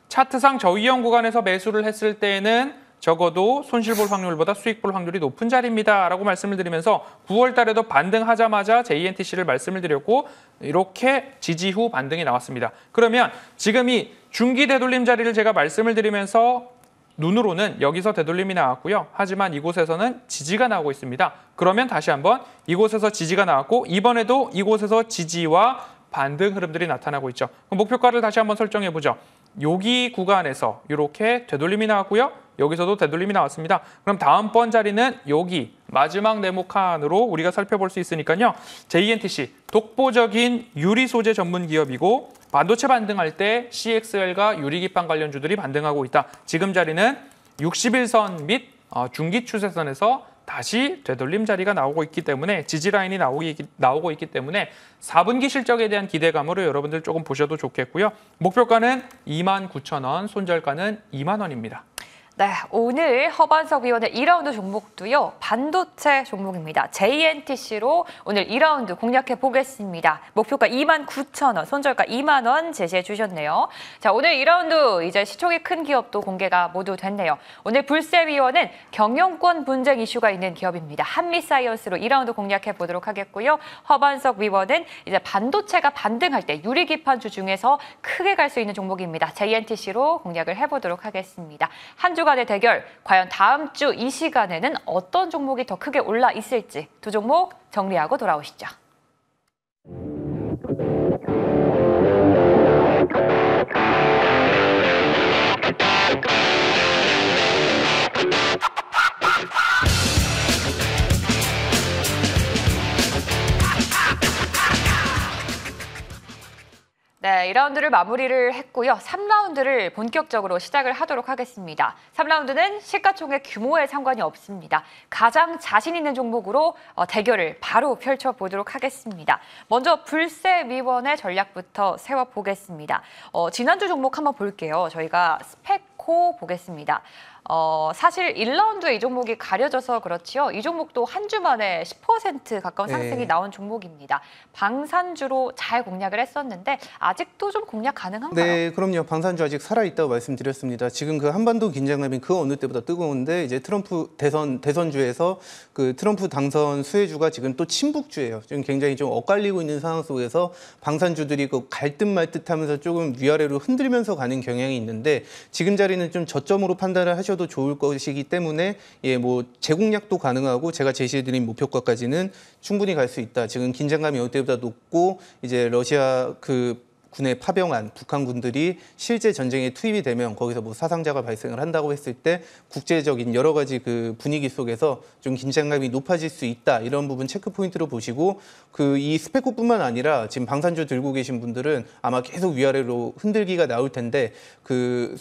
차트상 저위험 구간에서 매수를 했을 때에는 적어도 손실 볼 확률보다 수익 볼 확률이 높은 자리입니다. 라고 말씀을 드리면서 9월 달에도 반등하자마자 JNTC를 말씀을 드렸고 이렇게 지지 후 반등이 나왔습니다. 그러면 지금 이 중기 되돌림 자리를 제가 말씀을 드리면서 눈으로는 여기서 되돌림이 나왔고요. 하지만 이곳에서는 지지가 나오고 있습니다. 그러면 다시 한번 이곳에서 지지가 나왔고 이번에도 이곳에서 지지와 반등 흐름들이 나타나고 있죠. 그럼 목표가를 다시 한번 설정해 보죠. 여기 구간에서 이렇게 되돌림이 나왔고요. 여기서도 되돌림이 나왔습니다. 그럼 다음번 자리는 여기 마지막 네모칸으로 우리가 살펴볼 수 있으니까요. JNTC, 독보적인 유리 소재 전문 기업이고 반도체 반등할 때 CXL과 유리기판 관련주들이 반등하고 있다. 지금 자리는 60일선 및 중기 추세선에서 다시 되돌림 자리가 나오고 있기 때문에 지지 라인이 나오고 있기 때문에 4분기 실적에 대한 기대감으로 여러분들 조금 보셔도 좋겠고요. 목표가는 29,000원, 손절가는 2만 원입니다. 네, 오늘 허반석 위원의 2라운드 종목도요. 반도체 종목입니다. JNTC로 오늘 2라운드 공략해 보겠습니다. 목표가 29,000원, 손절가 2만 원 제시해 주셨네요. 자, 오늘 2라운드 이제 시총이 큰 기업도 공개가 모두 됐네요. 오늘 불세 위원은 경영권 분쟁 이슈가 있는 기업입니다. 한미사이언스로 2라운드 공략해 보도록 하겠고요. 허반석 위원은 이제 반도체가 반등할 때 유리기판주 중에서 크게 갈 수 있는 종목입니다. JNTC로 공략을 해보도록 하겠습니다. 한 주간의 대결, 과연 다음 주 이 시간에는 어떤 종목이 더 크게 올라 있을지 두 종목 정리하고 돌아오시죠. 네, 2라운드를 마무리를 했고요. 3라운드를 본격적으로 시작을 하도록 하겠습니다. 3라운드는 시가총액 규모에 상관이 없습니다. 가장 자신 있는 종목으로 대결을 바로 펼쳐보도록 하겠습니다. 먼저 불세 위원의 전략부터 세워보겠습니다. 지난주 종목 한번 볼게요. 저희가 스펙코 보겠습니다. 사실 1라운드에 이 종목이 가려져서 그렇지요. 이 종목도 한 주 만에 10% 가까운 상승이 네. 나온 종목입니다. 방산주로 잘 공략을 했었는데 아직도 좀 공략 가능한가요? 네, 그럼요. 방산주 아직 살아있다고 말씀드렸습니다. 지금 그 한반도 긴장감이 그 어느 때보다 뜨거운데 이제 트럼프 대선주에서 그 트럼프 당선 수혜주가 지금 또 친북주예요. 지금 굉장히 좀 엇갈리고 있는 상황 속에서 방산주들이 그 갈듯 말듯 하면서 조금 위아래로 흔들면서 가는 경향이 있는데 지금 자리는 좀 저점으로 판단을 하셔도 좋을 것이기 때문에 뭐 재공략도 가능하고 제가 제시해드린 목표가까지는 충분히 갈 수 있다. 지금 긴장감이 어느 때보다 높고 이제 러시아 군에 파병한 북한군들이 실제 전쟁에 투입이 되면 거기서 뭐 사상자가 발생을 한다고 했을 때 국제적인 여러 가지 그 분위기 속에서 좀 긴장감이 높아질 수 있다. 이런 부분 체크 포인트로 보시고 이 스페코뿐만 아니라 지금 방산주 들고 계신 분들은 아마 계속 위아래로 흔들기가 나올 텐데 그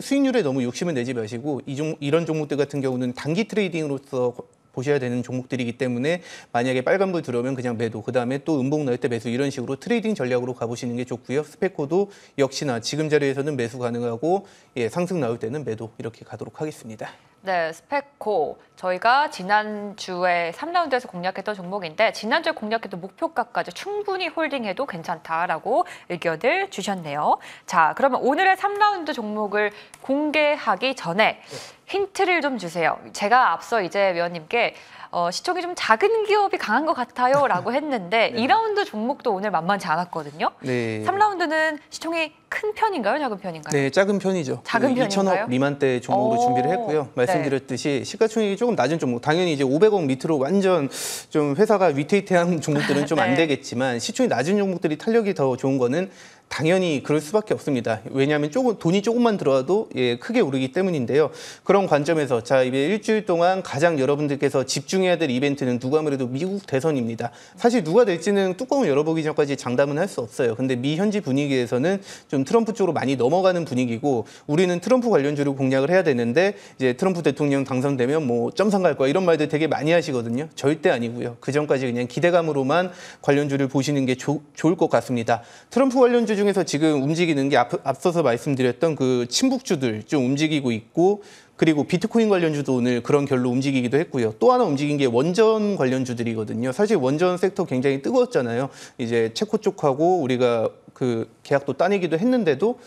수익률에 너무 욕심을 내지 마시고 이런 종목들 같은 경우는 단기 트레이딩으로서 보셔야 되는 종목들이기 때문에 만약에 빨간불 들어오면 그냥 매도, 그다음에 또 음봉 넣을 때 매수 이런 식으로 트레이딩 전략으로 가보시는 게 좋고요. 스페코도 역시나 지금 자리에서는 매수 가능하고 상승 나올 때는 매도 이렇게 가도록 하겠습니다. 네, 스페코. 저희가 지난주에 3라운드에서 공략했던 종목인데 지난주에 공략했던 목표가까지 충분히 홀딩해도 괜찮다라고 의견을 주셨네요. 자, 그러면 오늘의 3라운드 종목을 공개하기 전에 힌트를 좀 주세요. 제가 앞서 이제 위원님께 시총이 좀 작은 기업이 강한 것 같아요 라고 했는데 네. 2라운드 종목도 오늘 만만치 않았거든요. 네. 3라운드는 시총이 큰 편인가요? 작은 편인가요? 네, 작은 편이죠. 작은 편인가요? 2천억 미만대 종목으로 준비를 했고요. 말씀드렸듯이 시가총액이 조금 낮은 종목, 당연히 이제 500억 밑으로 완전 좀 회사가 위태위태한 종목들은 좀 안 네. 되겠지만 시총이 낮은 종목들이 탄력이 더 좋은 거는 당연히 그럴 수밖에 없습니다. 왜냐하면 돈이 조금만 들어와도 크게 오르기 때문인데요. 그런 관점에서 자, 이제 일주일 동안 가장 여러분들께서 집중해야 될 이벤트는 누가 아무래도 미국 대선입니다. 사실 누가 될지는 뚜껑을 열어보기 전까지 장담은 할 수 없어요. 근데 미 현지 분위기에서는 좀 트럼프 쪽으로 많이 넘어가는 분위기고 우리는 트럼프 관련주로 공략을 해야 되는데 이제 트럼프 대통령 당선되면 뭐 점상 갈 거야 이런 말들 되게 많이 하시거든요. 절대 아니고요. 그 전까지 그냥 기대감으로만 관련주를 보시는 게 좋을 것 같습니다. 트럼프 관련주 중에서 지금 움직이는 게 앞서서 말씀드렸던 그 친북주들 좀 움직이고 있고 그리고 비트코인 관련주도 오늘 그런 결로 움직이기도 했고요. 또 하나 움직인 게 원전 관련주들이거든요. 사실 원전 섹터 굉장히 뜨거웠잖아요. 이제 체코 쪽하고 우리가 그 계약도 따내기도 했는데도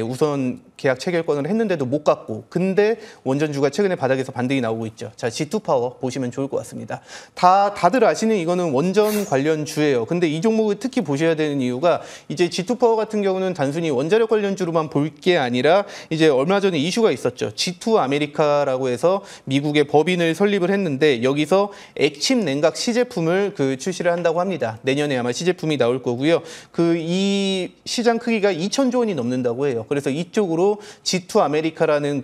우선 계약 체결권을 했는데도 못 갔고 근데 원전주가 최근에 바닥에서 반등이 나오고 있죠. 자, G2파워 보시면 좋을 것 같습니다. 다들 아시는 이거는 원전 관련주예요. 근데 이 종목을 특히 보셔야 되는 이유가 이제 G2파워 같은 경우는 단순히 원자력 관련주로만 볼 게 아니라 이제 얼마 전에 이슈가 있었죠. G2 아메리카라고 해서 미국의 법인을 설립을 했는데 여기서 액침 냉각 시제품을 출시를 한다고 합니다. 내년에 아마 시제품이 나올 거고요. 이 시장 크기가 2,000조 원이 넘는다고 해요. 그래서 이쪽으로 G2 아메리카라는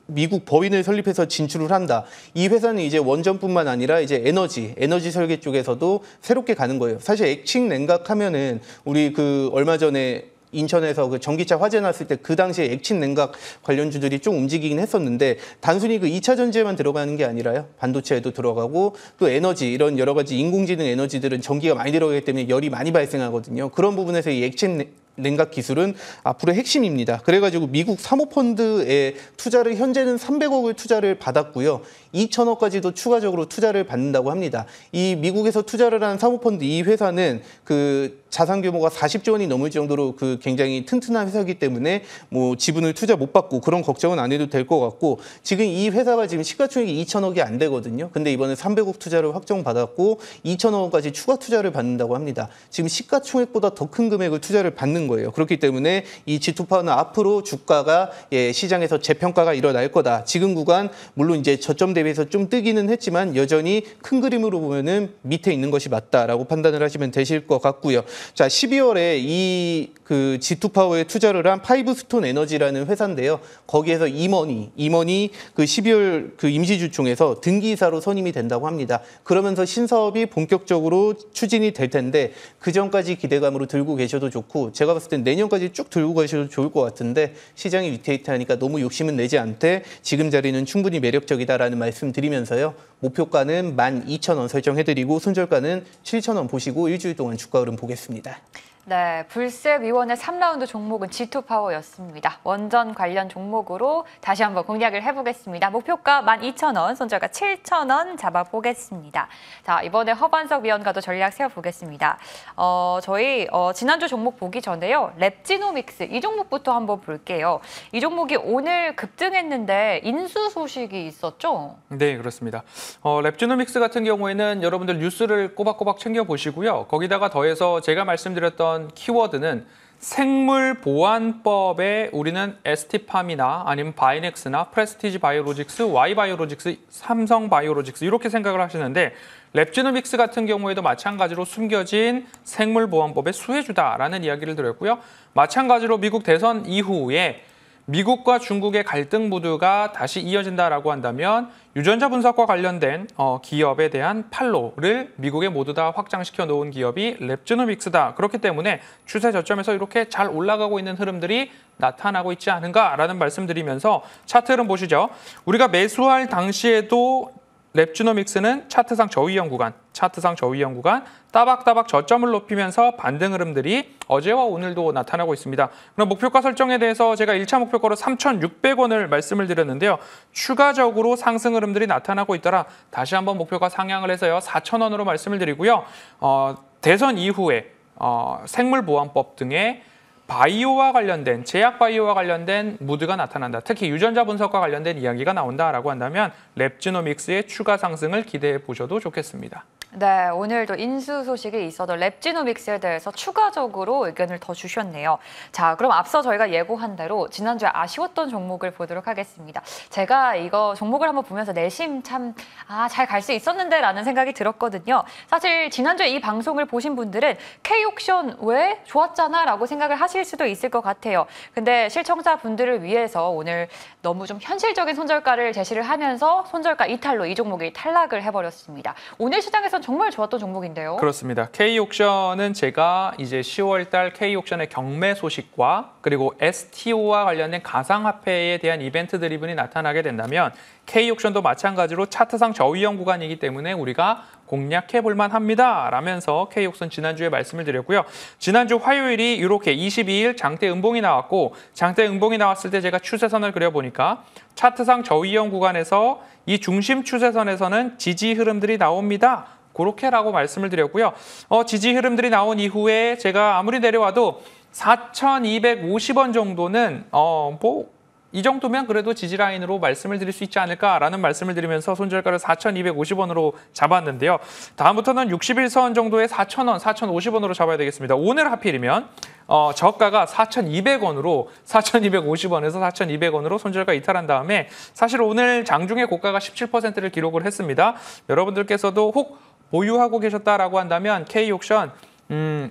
미국 법인을 설립해서 진출을 한다. 이 회사는 이제 원전뿐만 아니라 이제 에너지 설계 쪽에서도 새롭게 가는 거예요. 사실 액침 냉각하면은 우리 얼마 전에 인천에서 그 전기차 화재 났을 때 그 당시에 액침 냉각 관련주들이 좀 움직이긴 했었는데 단순히 2차 전지에만 들어가는 게 아니라요. 반도체에도 들어가고 또 에너지 이런 여러 가지 인공지능 에너지들은 전기가 많이 들어가기 때문에 열이 많이 발생하거든요. 그런 부분에서 이 액침 냉각 기술은 앞으로 핵심입니다. 그래가지고 미국 사모펀드에 투자를 현재는 300억을 투자를 받았고요. 2천억까지도 추가적으로 투자를 받는다고 합니다. 이 미국에서 투자를 한 사모펀드 이 회사는 자산 규모가 40조 원이 넘을 정도로 굉장히 튼튼한 회사이기 때문에 뭐 지분을 투자 못 받고 그런 걱정은 안 해도 될 것 같고 지금 이 회사가 지금 시가총액이 2천억이 안 되거든요. 근데 이번에 300억 투자를 확정받았고 2천억 원까지 추가 투자를 받는다고 합니다. 지금 시가총액보다 더 큰 금액을 투자를 받는 거예요. 그렇기 때문에 이 G2파워는 앞으로 주가가 시장에서 재평가가 일어날 거다. 지금 구간 물론 이제 저점 대비해서 좀 뜨기는 했지만 여전히 큰 그림으로 보면은 밑에 있는 것이 맞다라고 판단을 하시면 되실 것 같고요. 자, 12월에 이 G2파워에 투자를 한 파이브스톤 에너지라는 회사인데요. 거기에서 임원이 12월 임시주총에서 등기이사로 선임이 된다고 합니다. 그러면서 신사업이 본격적으로 추진이 될 텐데 그 전까지 기대감으로 들고 계셔도 좋고 제가 봤을 땐 내년까지 쭉 들고 가셔도 좋을 것 같은데 시장이 위태위태하니까 너무 욕심은 내지 않되 지금 자리는 충분히 매력적이다라는 말씀 드리면서요. 목표가는 12,000원 설정해드리고 손절가는 7,000원 보시고 일주일 동안 주가 흐름 보겠습니다. 네, 불세위원회 3라운드 종목은 G2파워였습니다. 원전 관련 종목으로 다시 한번 공략을 해보겠습니다. 목표가 12,000원, 손절가 7,000원 잡아보겠습니다. 자, 이번에 허반석 위원과도 전략 세워보겠습니다. 저희 지난주 종목 보기 전에요. 랩지노믹스 이 종목부터 한번 볼게요. 이 종목이 오늘 급등했는데 인수 소식이 있었죠? 네, 그렇습니다. 랩지노믹스 같은 경우에는 여러분들 뉴스를 꼬박꼬박 챙겨보시고요. 거기다가 더해서 제가 말씀드렸던 키워드는 생물보안법에 우리는 ST팜이나 아니면 바이넥스나 프레스티지 바이오로직스, Y바이오로직스, 삼성바이오로직스 이렇게 생각을 하시는데 랩지노믹스 같은 경우에도 마찬가지로 숨겨진 생물보안법의 수혜주다라는 이야기를 드렸고요. 마찬가지로 미국 대선 이후에 미국과 중국의 갈등 모드가 다시 이어진다라고 한다면 유전자 분석과 관련된 기업에 대한 판로를 미국에 모두 다 확장시켜 놓은 기업이 랩지노믹스다. 그렇기 때문에 추세 저점에서 이렇게 잘 올라가고 있는 흐름들이 나타나고 있지 않은가라는 말씀드리면서 차트 흐름 보시죠. 우리가 매수할 당시에도 랩지노믹스는 차트상 저위험 구간, 따박따박 저점을 높이면서 반등 흐름들이 어제와 오늘도 나타나고 있습니다. 그럼 목표가 설정에 대해서 제가 1차 목표가로 3,600원을 말씀을 드렸는데요. 추가적으로 상승 흐름들이 나타나고 있더라. 다시 한번 목표가 상향을 해서요. 4,000원으로 말씀을 드리고요. 대선 이후에 생물보안법 등의 바이오와 관련된, 제약 바이오와 관련된 무드가 나타난다. 특히 유전자 분석과 관련된 이야기가 나온다라고 한다면 랩지노믹스의 추가 상승을 기대해 보셔도 좋겠습니다. 네, 오늘도 인수 소식이 있어도 랩지노믹스에 대해서 추가적으로 의견을 더 주셨네요. 자, 그럼 앞서 저희가 예고한 대로 지난주에 아쉬웠던 종목을 보도록 하겠습니다. 제가 이거 종목을 한번 보면서 내심 참 잘 갈 수 있었는데 라는 생각이 들었거든요. 사실 지난주에 이 방송을 보신 분들은 K옥션 왜 좋았잖아 라고 생각을 하실 수도 있을 것 같아요. 근데 시청자분들을 위해서 오늘 너무 좀 현실적인 손절가를 제시를 하면서 손절가 이탈로 이 종목이 탈락을 해버렸습니다. 오늘 시장에서 정말 좋았던 종목인데요. 그렇습니다. K옥션은 제가 이제 10월 달 K옥션의 경매 소식과 그리고 STO와 관련된 가상화폐에 대한 이벤트 드리븐이 나타나게 된다면 K옥션도 마찬가지로 차트상 저위험 구간이기 때문에 우리가 공략해 볼만 합니다. 라면서 K옥션 지난주에 말씀을 드렸고요. 지난주 화요일이 이렇게 22일 장대 음봉이 나왔고 장대 음봉이 나왔을 때 제가 추세선을 그려보니까 차트상 저위험 구간에서 이 중심 추세선에서는 지지 흐름들이 나옵니다. 그렇게라고 말씀을 드렸고요. 지지 흐름들이 나온 이후에 제가 아무리 내려와도 4,250원 정도는 이 정도면 그래도 지지라인으로 말씀을 드릴 수 있지 않을까라는 말씀을 드리면서 손절가를 4,250원으로 잡았는데요. 다음부터는 60일선 정도의 4,000원, 4,050원으로 잡아야 되겠습니다. 오늘 하필이면 저가가 4,200원으로 4,250원에서 4,200원으로 손절가 이탈한 다음에 사실 오늘 장중에 고가가 17%를 기록을 했습니다. 여러분들께서도 혹 보유하고 계셨다라고 한다면 K옥션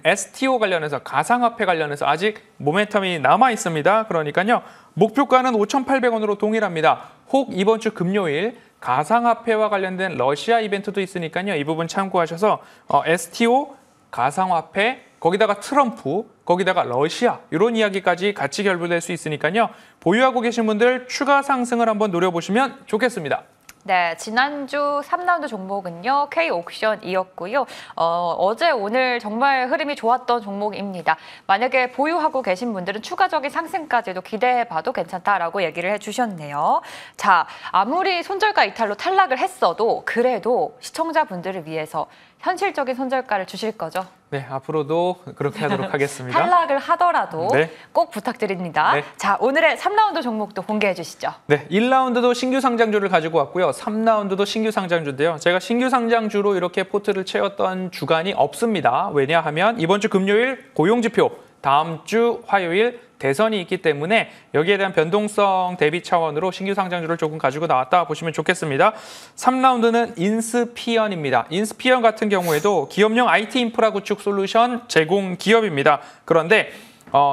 STO 관련해서 가상화폐 관련해서 아직 모멘텀이 남아 있습니다. 그러니까요. 목표가는 5,800원으로 동일합니다. 혹 이번 주 금요일 가상화폐와 관련된 러시아 이벤트도 있으니까요. 이 부분 참고하셔서 STO, 가상화폐, 거기다가 트럼프, 거기다가 러시아 이런 이야기까지 같이 결부될 수 있으니까요. 보유하고 계신 분들 추가 상승을 한번 노려보시면 좋겠습니다. 네, 지난주 3라운드 종목은요. K옥션이었고요. 어제 오늘 정말 흐름이 좋았던 종목입니다. 만약에 보유하고 계신 분들은 추가적인 상승까지도 기대해봐도 괜찮다라고 얘기를 해주셨네요. 자, 아무리 손절가 이탈로 탈락을 했어도 그래도 시청자분들을 위해서 현실적인 손절가를 주실 거죠? 네, 앞으로도 그렇게 하도록 하겠습니다. 탈락을 하더라도 네. 꼭 부탁드립니다. 네. 자, 오늘의 3라운드 종목도 공개해 주시죠. 네, 1라운드도 신규 상장주를 가지고 왔고요. 3라운드도 신규 상장주인데요. 제가 신규 상장주로 이렇게 포트를 채웠던 주간이 없습니다. 왜냐하면 이번 주 금요일 고용지표, 다음 주 화요일 대선이 있기 때문에 여기에 대한 변동성 대비 차원으로 신규 상장주를 조금 가지고 나왔다 보시면 좋겠습니다. 3라운드는 인스피언입니다. 인스피언 같은 경우에도 기업용 IT 인프라 구축 솔루션 제공 기업입니다. 그런데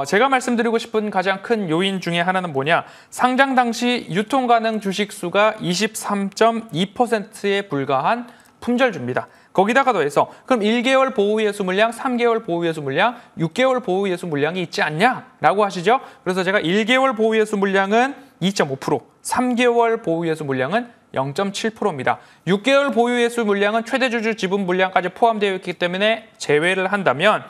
제가 말씀드리고 싶은 가장 큰 요인 중에 하나는 뭐냐? 상장 당시 유통 가능 주식 수가 23.2%에 불과한 품절주입니다. 거기다가 더해서 그럼 1개월 보호예수 물량, 3개월 보호예수 물량, 6개월 보호예수 물량이 있지 않냐라고 하시죠. 그래서 제가 1개월 보호예수 물량은 2.5%, 3개월 보호예수 물량은 0.7%입니다. 6개월 보유예수 물량은 최대 주주 지분 물량까지 포함되어 있기 때문에 제외를 한다면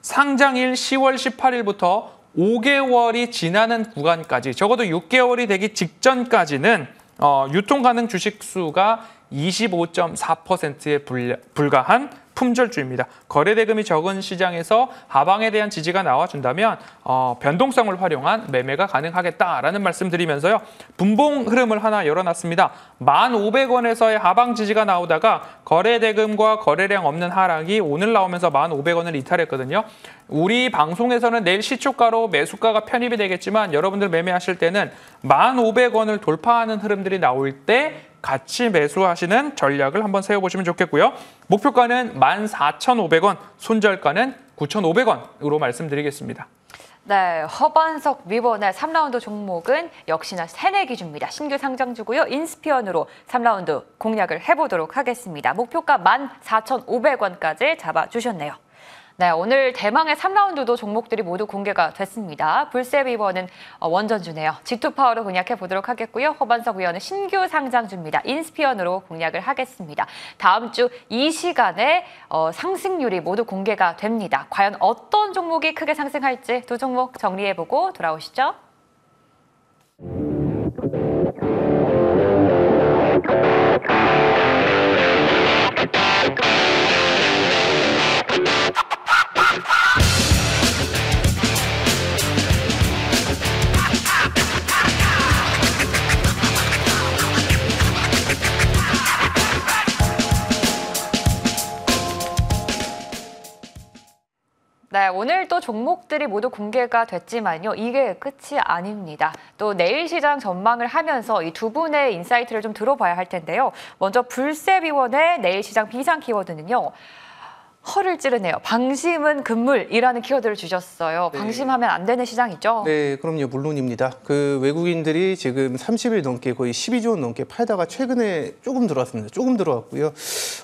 상장일 10월 18일부터 5개월이 지나는 구간까지 적어도 6개월이 되기 직전까지는 유통 가능 주식 수가 25.4%에 불과한 품절주입니다. 거래 대금이 적은 시장에서 하방에 대한 지지가 나와준다면 변동성을 활용한 매매가 가능하겠다라는 말씀드리면서요. 분봉 흐름을 하나 열어놨습니다. 1,500원에서의 하방 지지가 나오다가 거래 대금과 거래량 없는 하락이 오늘 나오면서 1,500원을 이탈했거든요. 우리 방송에서는 내일 시초가로 매수가가 편입이 되겠지만 여러분들 매매하실 때는 1,500원을 돌파하는 흐름들이 나올 때 같이 매수하시는 전략을 한번 세워보시면 좋겠고요. 목표가는 14,500원, 손절가는 9,500원으로 말씀드리겠습니다. 네, 허반석 위원의 3라운드 종목은 역시나 새내기주입니다. 신규 상장주고요. 인스피언으로 3라운드 공략을 해보도록 하겠습니다. 목표가 14,500원까지 잡아주셨네요. 네, 오늘 대망의 3라운드도 종목들이 모두 공개가 됐습니다. 불세 위원은 원전주네요. G2파워로 공략해보도록 하겠고요. 허반석 위원은 신규 상장주입니다. 인스피언으로 공략을 하겠습니다. 다음 주 이 시간에 상승률이 모두 공개가 됩니다. 과연 어떤 종목이 크게 상승할지 두 종목 정리해보고 돌아오시죠. 네, 오늘 또 종목들이 모두 공개가 됐지만요. 이게 끝이 아닙니다. 또 내일 시장 전망을 하면서 이 두 분의 인사이트를 좀 들어봐야 할 텐데요. 먼저 불세비원의 내일 시장 비상 키워드는요. 허를 찌르네요. 방심은 금물이라는 키워드를 주셨어요. 방심하면 안 되는 시장이죠? 네, 그럼요. 물론입니다. 그 외국인들이 지금 30일 넘게 거의 12조 원 넘게 팔다가 최근에 조금 들어왔습니다. 조금 들어왔고요.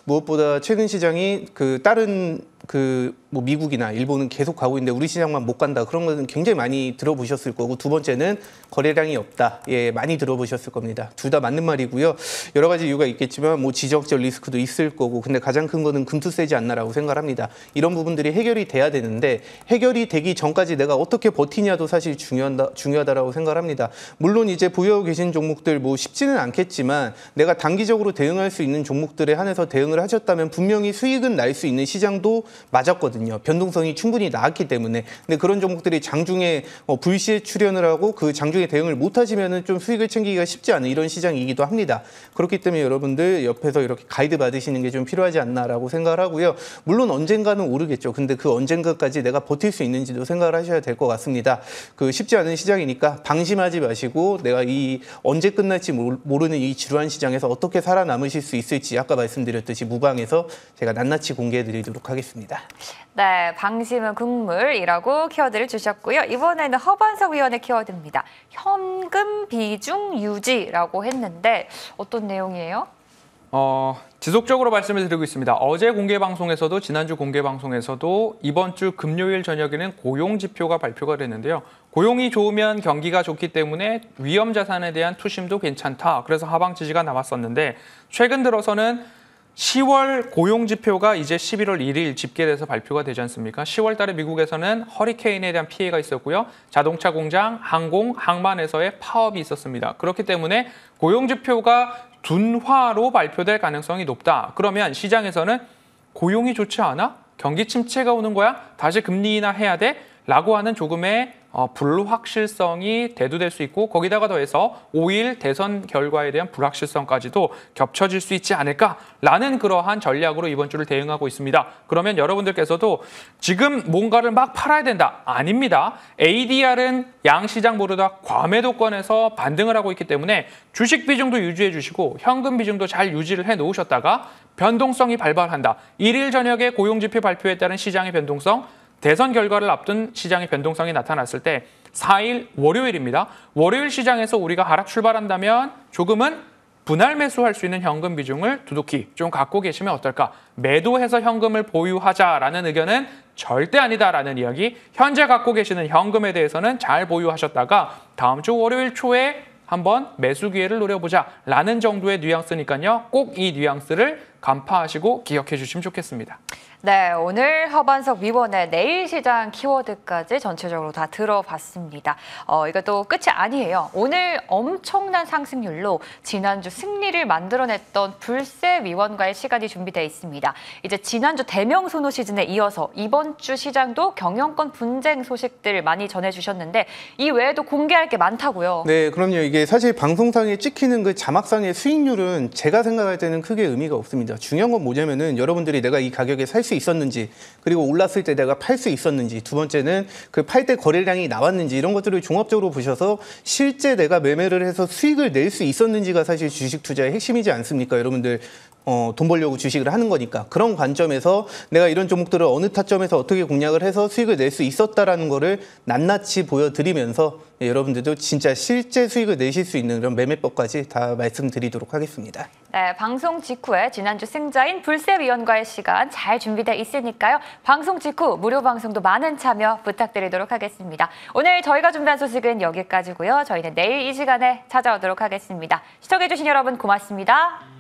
무엇보다 최근 시장이 그 다른 뭐 미국이나 일본은 계속 가고 있는데 우리 시장만 못 간다. 그런 거는 굉장히 많이 들어보셨을 거고, 두 번째는 거래량이 없다. 예, 많이 들어보셨을 겁니다. 둘 다 맞는 말이고요. 여러 가지 이유가 있겠지만 뭐 지정학적 리스크도 있을 거고, 근데 가장 큰 거는 금투세지 않나라고 생각합니다. 이런 부분들이 해결이 돼야 되는데 해결이 되기 전까지 내가 어떻게 버티냐도 사실 중요하다라고 생각합니다. 물론 이제 보유하고 계신 종목들 뭐 쉽지는 않겠지만 내가 단기적으로 대응할 수 있는 종목들에 한해서 대응을 하셨다면 분명히 수익은 날 수 있는 시장도 맞았거든요. 변동성이 충분히 나왔기 때문에. 근데 그런 종목들이 장중에 불시에 출현을 하고 그 장중에 대응을 못 하시면은 좀 수익을 챙기기가 쉽지 않은 이런 시장이기도 합니다. 그렇기 때문에 여러분들 옆에서 이렇게 가이드 받으시는 게 좀 필요하지 않나라고 생각을 하고요. 물론 언젠가는 오르겠죠. 근데 그 언젠가까지 내가 버틸 수 있는지도 생각을 하셔야 될 것 같습니다. 그 쉽지 않은 시장이니까 방심하지 마시고 내가 이 언제 끝날지 모르는 이 지루한 시장에서 어떻게 살아남으실 수 있을지 아까 말씀드렸듯이 무방에서 제가 낱낱이 공개해 드리도록 하겠습니다. 네, 방심은 금물이라고 키워드를 주셨고요. 이번에는 허반석 위원의 키워드입니다. 현금 비중 유지라고 했는데 어떤 내용이에요? 지속적으로 말씀을 드리고 있습니다. 어제 공개 방송에서도 지난주 공개 방송에서도 이번 주 금요일 저녁에는 고용 지표가 발표가 됐는데요. 고용이 좋으면 경기가 좋기 때문에 위험 자산에 대한 투심도 괜찮다. 그래서 하방 지지가 나왔었는데 최근 들어서는 10월 고용 지표가 이제 11월 1일 집계돼서 발표가 되지 않습니까? 10월 달에 미국에서는 허리케인에 대한 피해가 있었고요. 자동차 공장, 항공, 항만에서의 파업이 있었습니다. 그렇기 때문에 고용 지표가 둔화로 발표될 가능성이 높다. 그러면 시장에서는 고용이 좋지 않아? 경기 침체가 오는 거야? 다시 금리 인하 해야 돼? 라고 하는 조금의 불확실성이 대두될 수 있고 거기다가 더해서 5일 대선 결과에 대한 불확실성까지도 겹쳐질 수 있지 않을까라는 그러한 전략으로 이번 주를 대응하고 있습니다. 그러면 여러분들께서도 지금 뭔가를 막 팔아야 된다. 아닙니다. ADR은 양시장 모두 다 과매도권에서 반등을 하고 있기 때문에 주식 비중도 유지해 주시고 현금 비중도 잘 유지를 해 놓으셨다가 변동성이 발발한다. 1일 저녁에 고용지표 발표에 따른 시장의 변동성, 대선 결과를 앞둔 시장의 변동성이 나타났을 때 4일 월요일입니다. 월요일 시장에서 우리가 하락 출발한다면 조금은 분할 매수할 수 있는 현금 비중을 두둑히 좀 갖고 계시면 어떨까? 매도해서 현금을 보유하자라는 의견은 절대 아니다라는 이야기. 현재 갖고 계시는 현금에 대해서는 잘 보유하셨다가 다음 주 월요일 초에 한번 매수 기회를 노려보자라는 정도의 뉘앙스니까요. 꼭 이 뉘앙스를 간파하시고 기억해 주시면 좋겠습니다. 네, 오늘 허반석 위원의 내일 시장 키워드까지 전체적으로 다 들어봤습니다. 이것도 끝이 아니에요. 오늘 엄청난 상승률로 지난주 승리를 만들어냈던 불세 위원과의 시간이 준비되어 있습니다. 이제 지난주 대명 선호 시즌에 이어서 이번 주 시장도 경영권 분쟁 소식들 많이 전해주셨는데 이 외에도 공개할 게 많다고요. 네, 그럼요. 이게 사실 방송상에 찍히는 그 자막상의 수익률은 제가 생각할 때는 크게 의미가 없습니다. 중요한 건 뭐냐면은 여러분들이 내가 이 가격에 살 수 있었는지, 그리고 올랐을 때 내가 팔 수 있었는지, 두 번째는 그 팔 때 거래량이 나왔는지, 이런 것들을 종합적으로 보셔서 실제 내가 매매를 해서 수익을 낼 수 있었는지가 사실 주식 투자의 핵심이지 않습니까? 여러분들 돈 벌려고 주식을 하는 거니까. 그런 관점에서 내가 이런 종목들을 어느 타점에서 어떻게 공략을 해서 수익을 낼 수 있었다라는 거를 낱낱이 보여드리면서 여러분들도 진짜 실제 수익을 내실 수 있는 그런 매매법까지 다 말씀드리도록 하겠습니다. 네, 방송 직후에 지난주 승자인 불세위원과의 시간 잘 준비되어 있으니까요. 방송 직후 무료 방송도 많은 참여 부탁드리도록 하겠습니다. 오늘 저희가 준비한 소식은 여기까지고요. 저희는 내일 이 시간에 찾아오도록 하겠습니다. 시청해주신 여러분 고맙습니다.